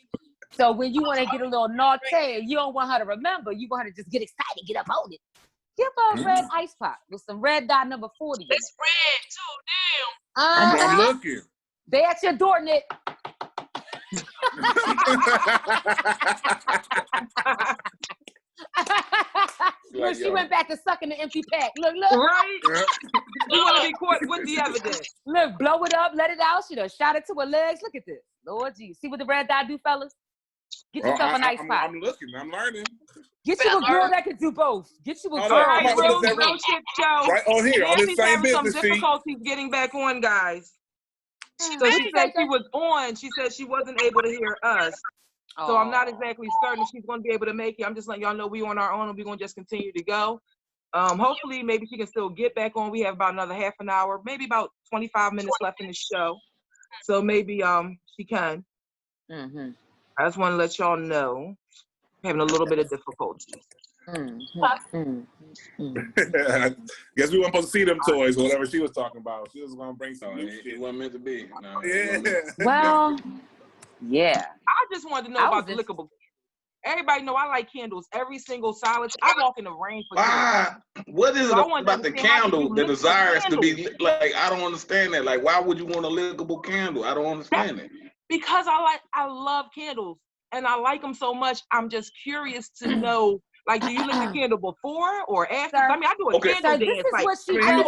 So when you want to get a little naughty, you don't want her to remember. You want her to just get excited, get up on it. Give her a red ice pop with some red dye number 40. It's red too, damn. I'm looking. They at your door, Nick. Look, she went back to sucking the empty pack. Look. Right? You want to be caught with the evidence. Look, blow it up, let it out. She done shot it to her legs. Look at this. Lord Jesus. See what the red dye do, fellas? Get yourself a nice pop. I'm looking. I'm learning. Get you a girl that can do both. Get you a girl. All right, real shit show. Right on here, on this same business some difficulties getting back on, guys. So she said she was on. She said she wasn't able to hear us. So I'm not exactly certain she's going to be able to make it. I'm just letting y'all know we on our own and we're going to just continue to go. Hopefully, maybe she can still get back on. We have about another half an hour, maybe about 25 minutes left in the show. So maybe she can. Mm-hmm. I just want to let y'all know I'm having a little bit of difficulty. Guess we weren't supposed to see them toys, whatever she was talking about. She was going to bring some new shit. It wasn't meant to be. No, well, yeah. I just wanted to know about the lickable. Everybody know I like candles. Every single solid. I walk in the rain for what is it about the candle that desires to be like? I don't understand that. Like, why would you want a lickable candle? I don't understand it. Because I love candles and I like them so much. I'm just curious to know. Like, do you lick the candle before or after? I mean, I do a candle dance. This is what she does.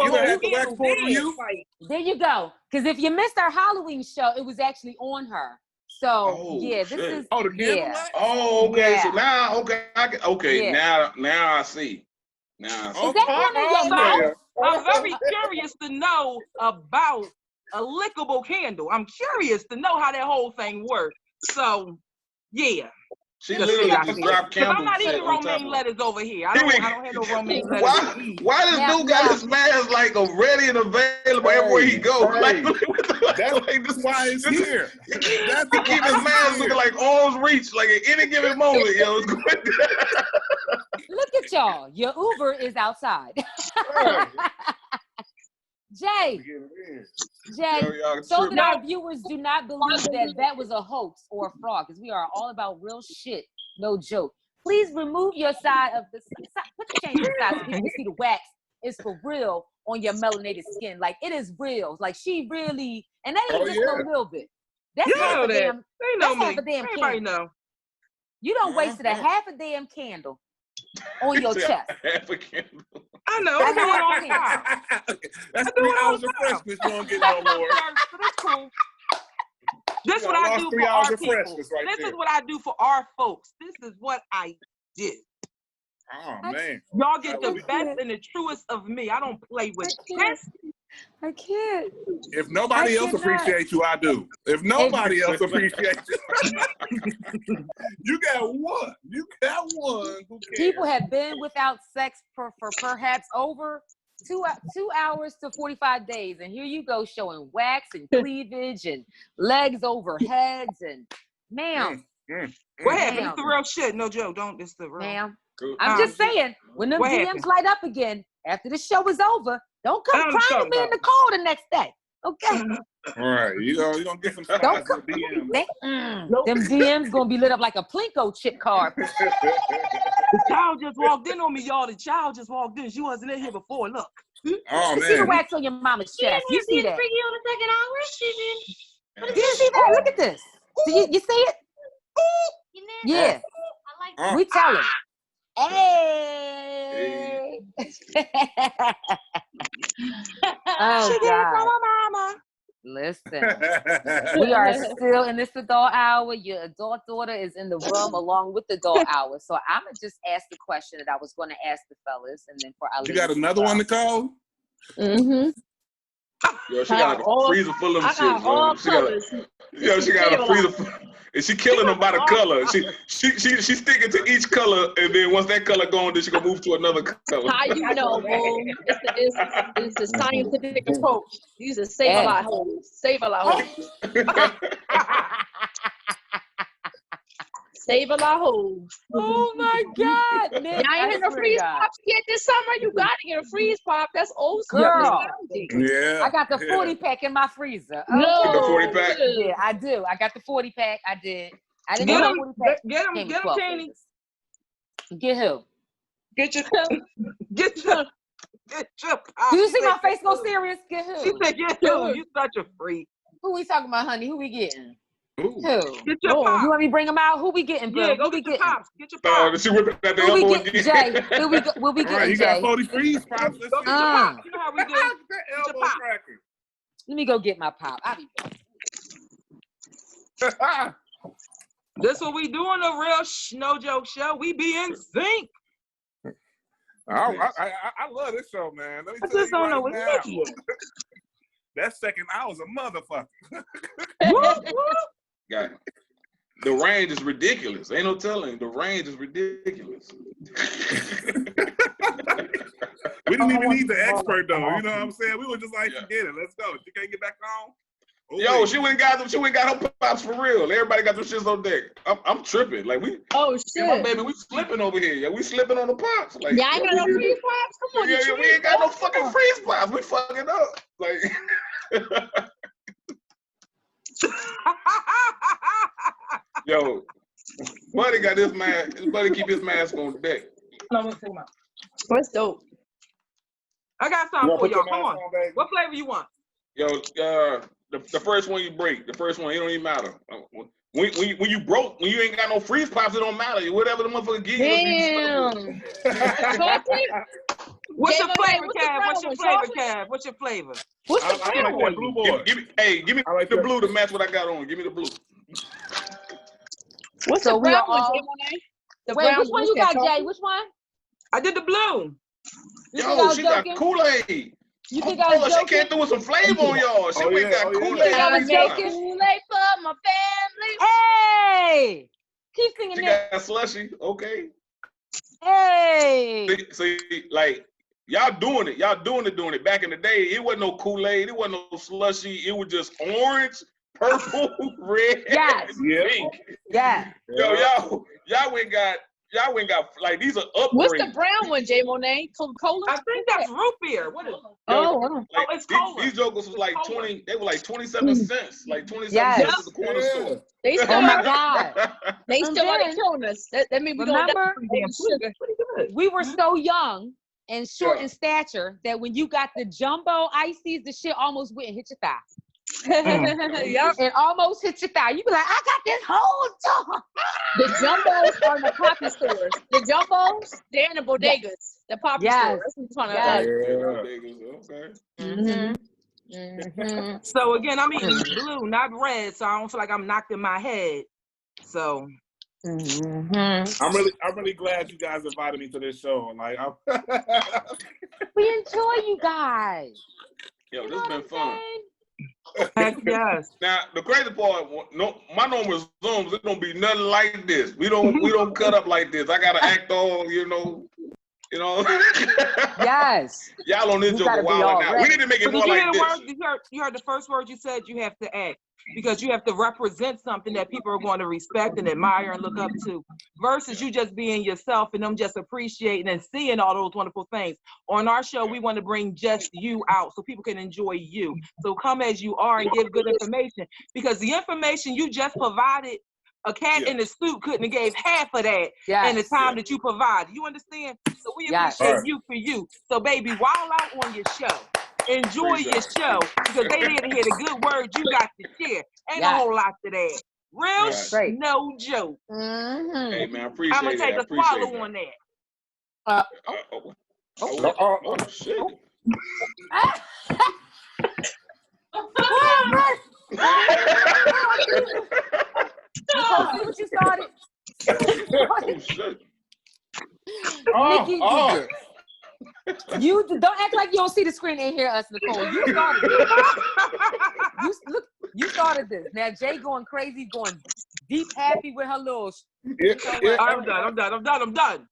There you go. Because if you missed our Halloween show, it was actually on her. So this is the candle light? Oh, okay. Yeah. So now, now I see. Now I see. Is that one of your mouth? I'm very curious to know about a lickable candle. I'm curious to know how that whole thing works. So, yeah. She literally just dropped candles. I'm not eating romaine lettuce over here. I don't have no romaine lettuce. Why does dude got his mask like ready and available everywhere he goes? That's why he's here. That's to keep his mask looking like arm's reach, like at any given moment, yo. Look at y'all. Your Uber is outside. Jay, so that our viewers do not believe that was a hoax or a fraud, because we are all about real shit, no joke. Please remove your side of the put your change inside so people can see the wax is for real on your melanated skin. Like, it is real. Like, she really, and that ain't just no little bit. That's half a damn. That's half a damn candle. Know. You don't wasted a half a damn candle on your chest. Half a candle. I know. That's all on here. That's 3 hours of freshness. You don't get no more. That's cool. This is what I do for our people. This is what I do for our folks. This is what I do. Oh, man. Y'all get the best and the truest of me. I don't play with this. I can't. If nobody else appreciates you, I do. If nobody else appreciates you, you got one. You got one. Who cares? People have been without sex for perhaps over 2 hours to 45 days. And here you go showing wax and cleavage and legs over heads. And ma'am. What happened? It's the real shit. No joke. Don't. It's the real. Ma'am. I'm just saying, when them DMs light up again, after the show is over, don't come crying to me in the cold the next day. Okay. All right. You're going to get some stuff. Don't come. Them DMs going to be lit up like a Plinko chip card. The child just walked in on me, y'all. The child just walked in. She wasn't in here before. Look. Oh, man. See the wax on your mama's chest. You see that? Freaky on the second hour. Do you see that? Look at this. Do you see it? Yeah. I like we tell him. Hey. Oh, God. Listen, we are still in this adult hour. Your adult daughter is in the room along with the adult hour. So I'm going to just ask the question that I was going to ask the fellas. And then for our You got another one to call? Mm-hmm. Yo, she got like a freezer full of them shit. All colors. She got a freezer full. And she killing them by the color. She sticking to each color, and then once that color gone, then she gonna move to another color. How you know, boo? It's a scientific approach. These are Save-A-Lot hoes. Save-A-Lot hoes. Save-A-Lot hoes. Oh my God, man. Y'all ain't had no freeze pops yet this summer. You gotta get a freeze pop. That's old school. Girl. Yeah. I got the 40 pack in my freezer. No. The 40 pack? Yeah, I do. I got the 40 pack. I did. I didn't Get know him, 40 pack. get him, Teeny. Get who? Get your pop. Do you see my face go serious? Get who? She said, get him. You such a freak. Who we talking about, honey? Who we getting? Ooh. Who? Get your pop. You want me to bring them out? Who we getting, bro? Yeah, go Who we get your getting? pops. Get your pops. She whipping at the Who we elbow getting, again. Jay? Who we getting, All right, you Jay? got 40 freeze pops. Let's Go see. get your pops. You know how we do. That Get your elbow pop. cracking. Let me go get my pop. I'll be back. This what we do on the Real No Joke Show. We be in sync. I love this show, man. Let me I tell just you don't know right what now. Nikki is. That second hour's a motherfucker. Whoop, whoop. Got it. The range is ridiculous. Ain't no telling. The range is ridiculous. We didn't even need the expert though. You know what I'm saying? We were just like, forget it. Let's go. She can't get back on. Oh, Yo, wait. she went got them. She went got her pops for real. Everybody got them shits on deck. I'm tripping. Like we. Oh My shit. baby, we slipping over here. Yeah, we slipping on the pops. Like Y'all ain't got no freeze pops? Come on, yeah, Detroit. we ain't got no fucking freeze pops. We fucking up. Like. Yo, Buddy got this mask. Buddy keep his mask on deck. What's dope? I got something for y'all. Come on. What flavor you want? Yo, the first one you break, the first one, it don't even matter. When you broke, when you ain't got no freeze pops, it don't matter. Whatever the motherfucker give you. Damn. What's your flavor, what's Cav? the What's your brown flavor, one? Cav? What's your flavor? What's the I brown like one? that blue boy. Give me like the that. blue to match what I got on. Give me the blue. What's So the we brown are one, all- Jay? The Wait, brown which one you got, Jay? Which one? I did the blue. You think I Yo, was she joking? got Kool-Aid. You think I was She joking? came through with some flavor on y'all. She Oh, went yeah, got oh, yeah. Kool-Aid. You think I was freeze joking? pops. Kool-Aid for my family. Hey! Keep singing She that. got slushy. Okay. Hey! See, like, y'all doing it. Back in the day, it wasn't no Kool-Aid, it wasn't no slushy, it was just orange, purple, red, Yes. and pink. Yeah. Yo, y'all went got like these are upgrades. What's the brown one, Jay Monet? Coca-Cola? I think that's root beer. What is it? Oh, Like, it's cola. these jokers was like It's cola. 20, they were like 27 cents, like 27 Yes. cents at the corner store. they still Oh my God. they And still are then- killing us. That means we Remember? don't damn sugar. Pretty good. We were so young and short Yeah. in stature that when you got the jumbo ices, the shit almost went and hit your thigh. Yup. It almost hit your thigh. You be like, I got this whole jar. The jumbos are in the poppy stores. The jumbos, they're in the bodegas. The poppy Yes. store. That's what I'm Yes. Okay. Mm-hmm. Mm-hmm. So again, I'm eating blue, not red, so I don't feel like I'm knocked in my head. So Mm-hmm. I'm really glad you guys invited me to this show. Like, We enjoy you guys. Yo, You this know has been what fun. I'm saying? heck yes. Now the crazy part, no, my normal Zooms, it don't be nothing like this. We don't cut up like this. I gotta act all, you know. Yes. Y'all on this You joke gotta a be while all now. ready. We need to make it But more did you like hear the this. word? You heard the first word you said. You have to act because you have to represent something that people are going to respect and admire and look up to. Versus you just being yourself and them just appreciating and seeing all those wonderful things. On our show, we want to bring just you out so people can enjoy you. So come as you are and give good information because the information you just provided. A cat in the suit couldn't have gave half of that in the time that you provided. You understand? So we appreciate you for you. So baby, wild out on your show. Enjoy your show because they need to hear the good words you got to share. Ain't a whole lot to that. Real Right. no joke. Mm-hmm. Hey man, I appreciate I'm gonna it. take I a appreciate swallow it. on that. Oh shit. Nicole, see what you started? Oh shit. Nikki, you did. You don't act like you don't see the screen and hear us, Nicole. You started this. You started this. Now Jay going crazy, going deep happy with her little. I'm done.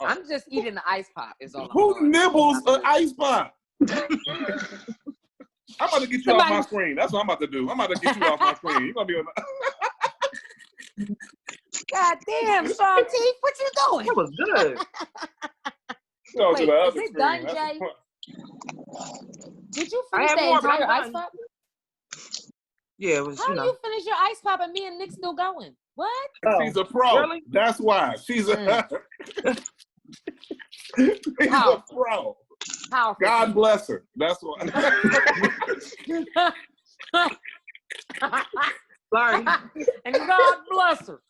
I'm just eating the ice pop. Is all. Who nibbles an ice pop? I'm about to get you off my screen. That's what I'm about to do. I'm about to get you off my screen. You're gonna be on. God damn, Sean T, what you doing? That was good. Wait, is it done, Jay? Did you finish that entire ice pop? Yeah, it was. How do you finish your ice pop and me and Nick still going? What? She's a pro. Really? That's why. She's a she's a pro. Powerful. God bless her. That's why. Sorry. And God bless her.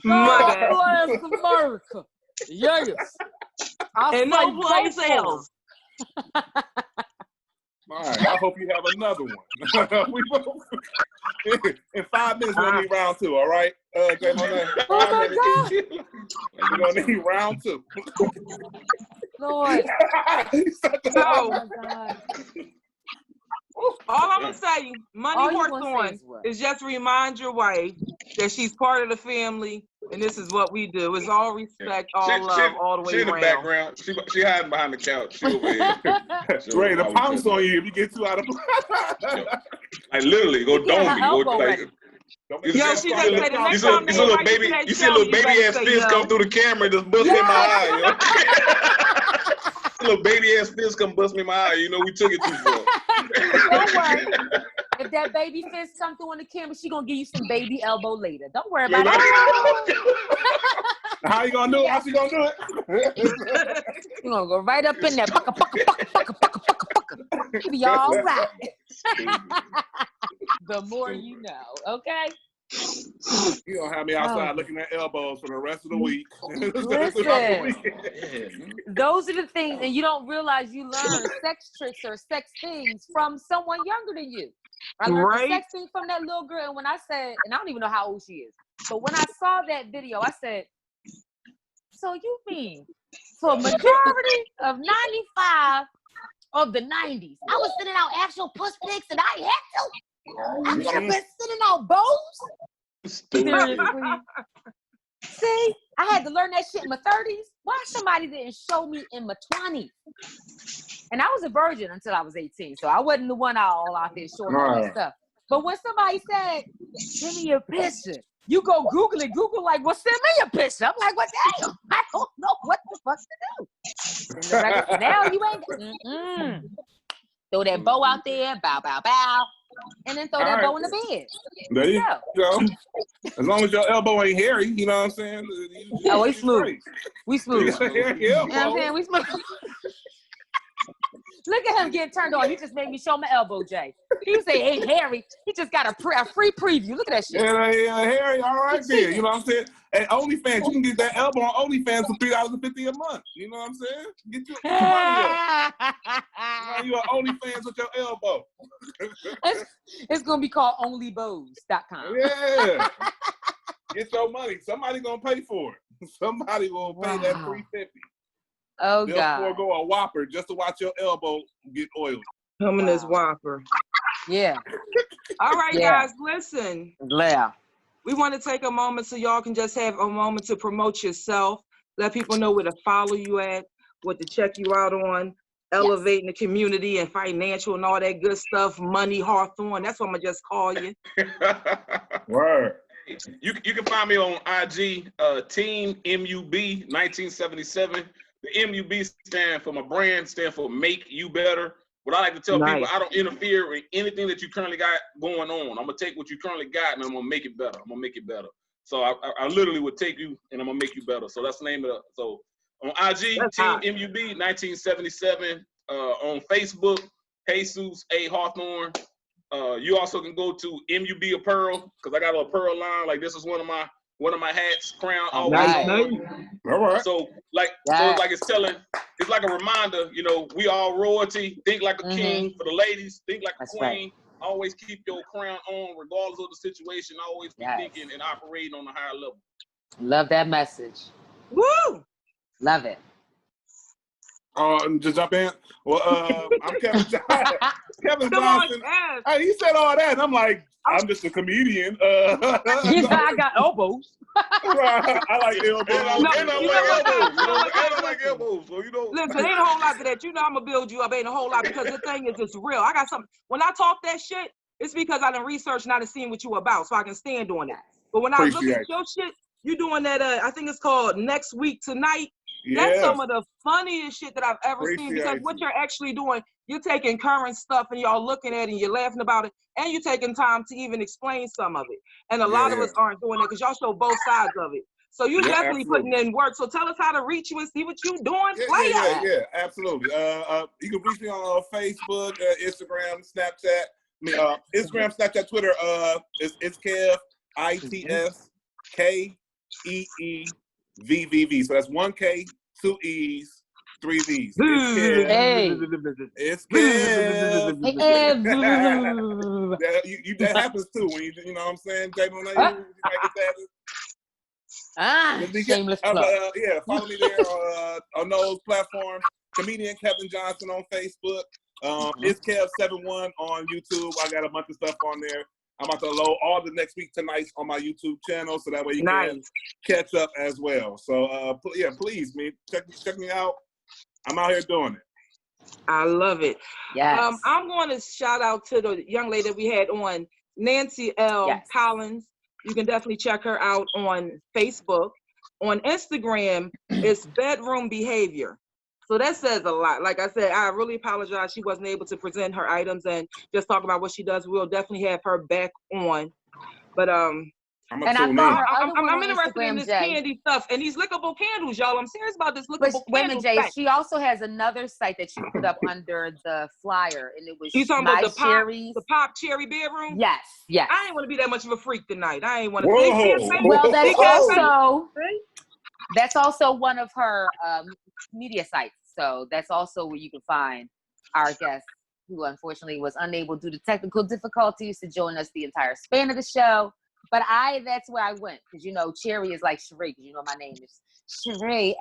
God bless America. Yes. And no place else. All right. I hope you have another one. In 5 minutes, we're gonna need round 2. All right, Jay Monet. Oh my God. We're gonna need round 2. Lord. Oh my God. All I'm gonna say, Money Hawthorne, is just remind your wife that she's part of the family, and this is what we do. It's all respect, all love, all the way she in around. The background. She hiding behind the couch. She over here. Ready to pounce on you if you get too out of. Like literally, go don't go like. You see a little baby. You see a little baby ass fist come through the camera and just bust me in my eye. A little baby ass fist come bust me in my eye. You know we took it too far. Don't worry. If that baby fist come through on the camera, she gonna give you some baby elbow later. Don't worry about it. How you gonna do it? How she gonna do it? You gonna go right up in there. Pucka, pucka, pucka, pucka, pucka, pucka, pucka. You'll be all right. The more you know, okay? You gonna have me outside looking at elbows for the rest of the week. Listen, those are the things, and you don't realize you learn sex tricks or sex things from someone younger than you. I learned the sex thing from that little girl, and when I said, and I don't even know how old she is, but when I saw that video, I said, so you mean for a majority of 95 of the 90s, I was sending out actual puss pics and I had to? I could have been sending out bows? Seriously. See, I had to learn that shit in my 30s. Why somebody didn't show me in my 20s? And I was a virgin until I was 18, so I wasn't the one all out there showing all that stuff. But when somebody said, send me your picture, you go Google it. Google like, well, send me a picture. I'm like, well, damn, I don't know what the fuck to do. Now you ain't. Throw that bow out there, bow, bow, bow, and then throw that bow in the bed. There you go. As long as your elbow ain't hairy, you know what I'm saying? Oh, we smooth. We smooth. You know what I'm saying? We smooth. Look at him getting turned on. He just made me show my elbow, Jay. He say, hey, Harry. He just got a free preview. Look at that shit. Yeah, Harry, all right there. You know what I'm saying? At OnlyFans, you can get that elbow on OnlyFans for $3.50 a month. You know what I'm saying? Get your money up. Now you on OnlyFans with your elbow. It's going to be called onlybows.com. Yeah. Get your money. Somebody going to pay for it. Somebody will pay that $3.50. Oh, they'll God. forego a Whopper just to watch your elbow get oiled. Come in this Whopper. Yeah. All right, guys, listen. Yeah. We want to take a moment so y'all can just have a moment to promote yourself. Let people know where to follow you at, what to check you out on, elevating the community and financial and all that good stuff. Money Hawthorne. That's what I'm going to just call you. Word. You can find me on IG, Team MUB 1977. The MUB stand for my brand, stand for Make You Better. What I like to tell people, I don't interfere with anything that you currently got going on. I'm going to take what you currently got and I'm going to make it better. I'm going to make it better. So I literally would take you and I'm going to make you better. So that's the name of it. So on IG, Team MUB 1977. On Facebook, Jesus A. Hawthorne. You also can go to MUB Apparel because I got an apparel line. Like this is one of my hats, crown, always on. All right. So it's telling, it's like a reminder, you know, we all royalty. Think like a king for the ladies. Think like a queen. Right. Always keep your crown on, regardless of the situation. Always be thinking and operating on a higher level. Love that message. Woo! Love it. Just jump in. Well, I'm Kevin Johnson. Kevin Come Johnson. on, Hey, he said all that, and I'm like, I'm just a comedian. I got elbows. I like elbows. I like elbows. So you know. Listen, ain't a whole lot to that. You know I'm gonna build you up. Ain't a whole lot because the thing is just real. I got something. When I talk that shit, it's because I done researched and I done seen what you about, so I can stand on it. But when I look at your shit, you doing that. I think it's called Next Week Tonight. That's some of the funniest shit that I've ever seen because what you're actually doing, you're taking current stuff and y'all looking at it and you're laughing about it and you're taking time to even explain some of it. And a lot of us aren't doing that because y'all show both sides of it. So you're definitely putting in work. So tell us how to reach you and see what you're doing. Yeah, absolutely. You can reach me on Facebook, Instagram, Snapchat. Instagram, Snapchat, Twitter. It's Kev, ITS, KEEVVV. So that's 1 K, 2 E's, 3 V's. It's Kev. That happens too when you know what I'm saying, J-Mo. Shameless plug. Follow me there on those platforms. Comedian Kevin Johnson on Facebook. It's Kev71 on YouTube. I got a bunch of stuff on there. I'm about to load all the Next Week Tonights on my YouTube channel, so that way you can catch up as well. So please, check me out. I'm out here doing it. I love it. Yes. I'm going to shout out to the young lady that we had on, Nancy L. Collins. You can definitely check her out on Facebook. On Instagram, it's Bedroom Behavior. So that says a lot. Like I said, I really apologize. She wasn't able to present her items and just talk about what she does. We'll definitely have her back on. But I'm interested in this candy stuff and these lickable candles, y'all. I'm serious about this lickable candle. Jay, she also has another site that she put up under the flyer, and it was you talking about the pop cherry bedroom? Yes. I ain't want to be that much of a freak tonight. I ain't want to. Well, that's also one of her media sites. So that's also where you can find our guest, who unfortunately was unable due to technical difficulties to join us the entire span of the show. But that's where I went, because Cherry is like Sheree, because my name is Sheree.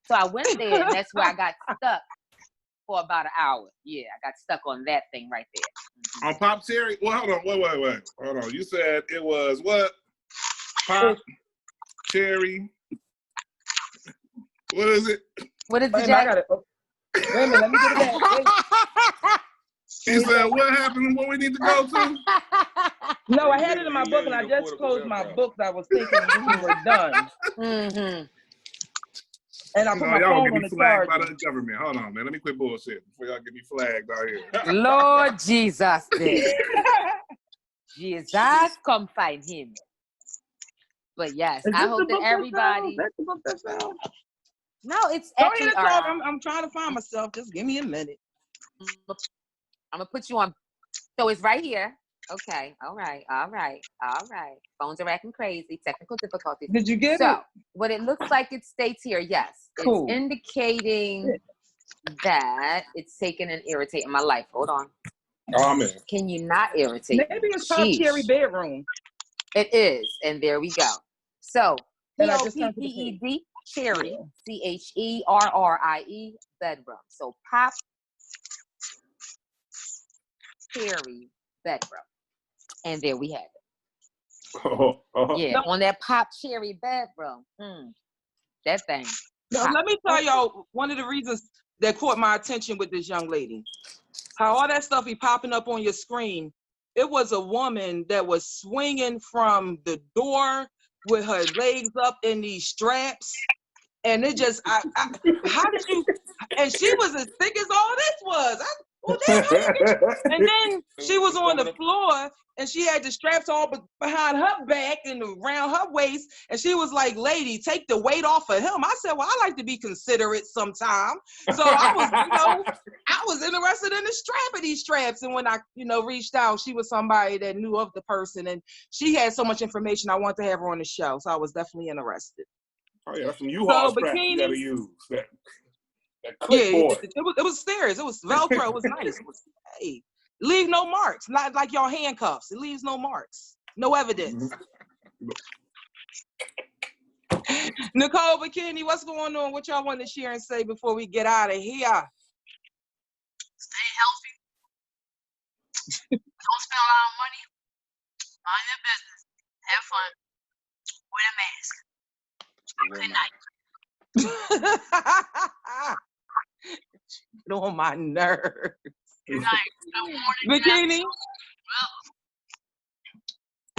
So I went there, and that's where I got stuck for about an hour. Yeah, I got stuck on that thing right there. On Pop Cherry? Well, hold on, wait. Hold on. You said it was what? Pop Cherry. What is it? What is it, Jack? Wait a minute, let me get it back. He said, what happened? What we need to go to? No, I had it in my book, and I just closed my book. I was thinking we were done. And I put my phone on the charger. By the government. Hold on, man. Let me quit bullshit before y'all get me flagged out here. Lord Jesus, Jesus, come find him. But yes, I hope that everybody. That's the book that's out. No, it's actually. I'm trying to find myself. Just give me a minute. I'm gonna put you on. So it's right here. Okay. All right. Phones are acting crazy. Technical difficulties. Did you get it? So what it looks like it states here, yes. Cool. It's indicating that it's taking and irritating my life. Hold on. Oh, man. Can you not irritate? Maybe it's Pop Cherry bedroom. It is, and there we go. So POPPED Cherry, CHERRIE bedroom. So Pop Cherry bedroom, and there we have it. Yeah, on that Pop Cherry bedroom. That thing. Now, let me tell y'all one of the reasons that caught my attention with this young lady. How all that stuff be popping up on your screen. It was a woman that was swinging from the door with her legs up in these straps. And it just, how did you, and she was as thick as all this was. And then she was on the floor and she had the straps all behind her back and around her waist. And she was like, lady, take the weight off of him. I said, well, I like to be considerate sometime. So I was interested in the strap of these straps. And when I, reached out, she was somebody that knew of the person and she had so much information. I wanted to have her on the show. So I was definitely interested. Oh yeah, that's some U-Haul straps you gotta use. That it was serious. It was Velcro. It was nice. It was, hey, leave no marks. Not like y'all handcuffs. It leaves no marks. No evidence. Nicole Bikini, what's going on? What y'all want to share and say before we get out of here? Stay healthy. Don't spend a lot of money. Mind your business. Have fun. Wear a mask. Good night. Get on my nerves. Good night. Good morning.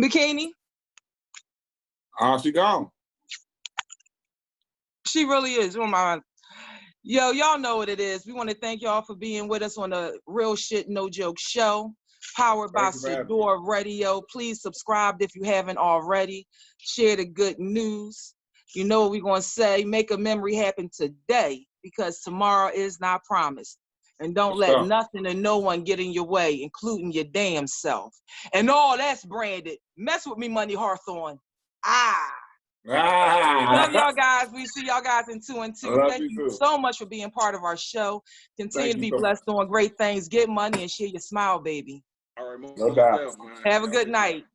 Bikini. She gone. She really is. Oh my. Yo, y'all know what it is. We want to thank y'all for being with us on the Real Shit No Joke show, powered by Sador Radio. Please subscribe if you haven't already. Share the good news. You know what we're going to say. Make a memory happen today, because tomorrow is not promised. And don't let nothing and no one get in your way, including your damn self. And all that's branded. Mess with me, Money Hawthorne. Love y'all guys. We see y'all guys in 2 and 2. Thank you so much for being part of our show. Continue to be blessed, doing great things. Get money and share your smile, baby. All right, no doubt. Have a good night.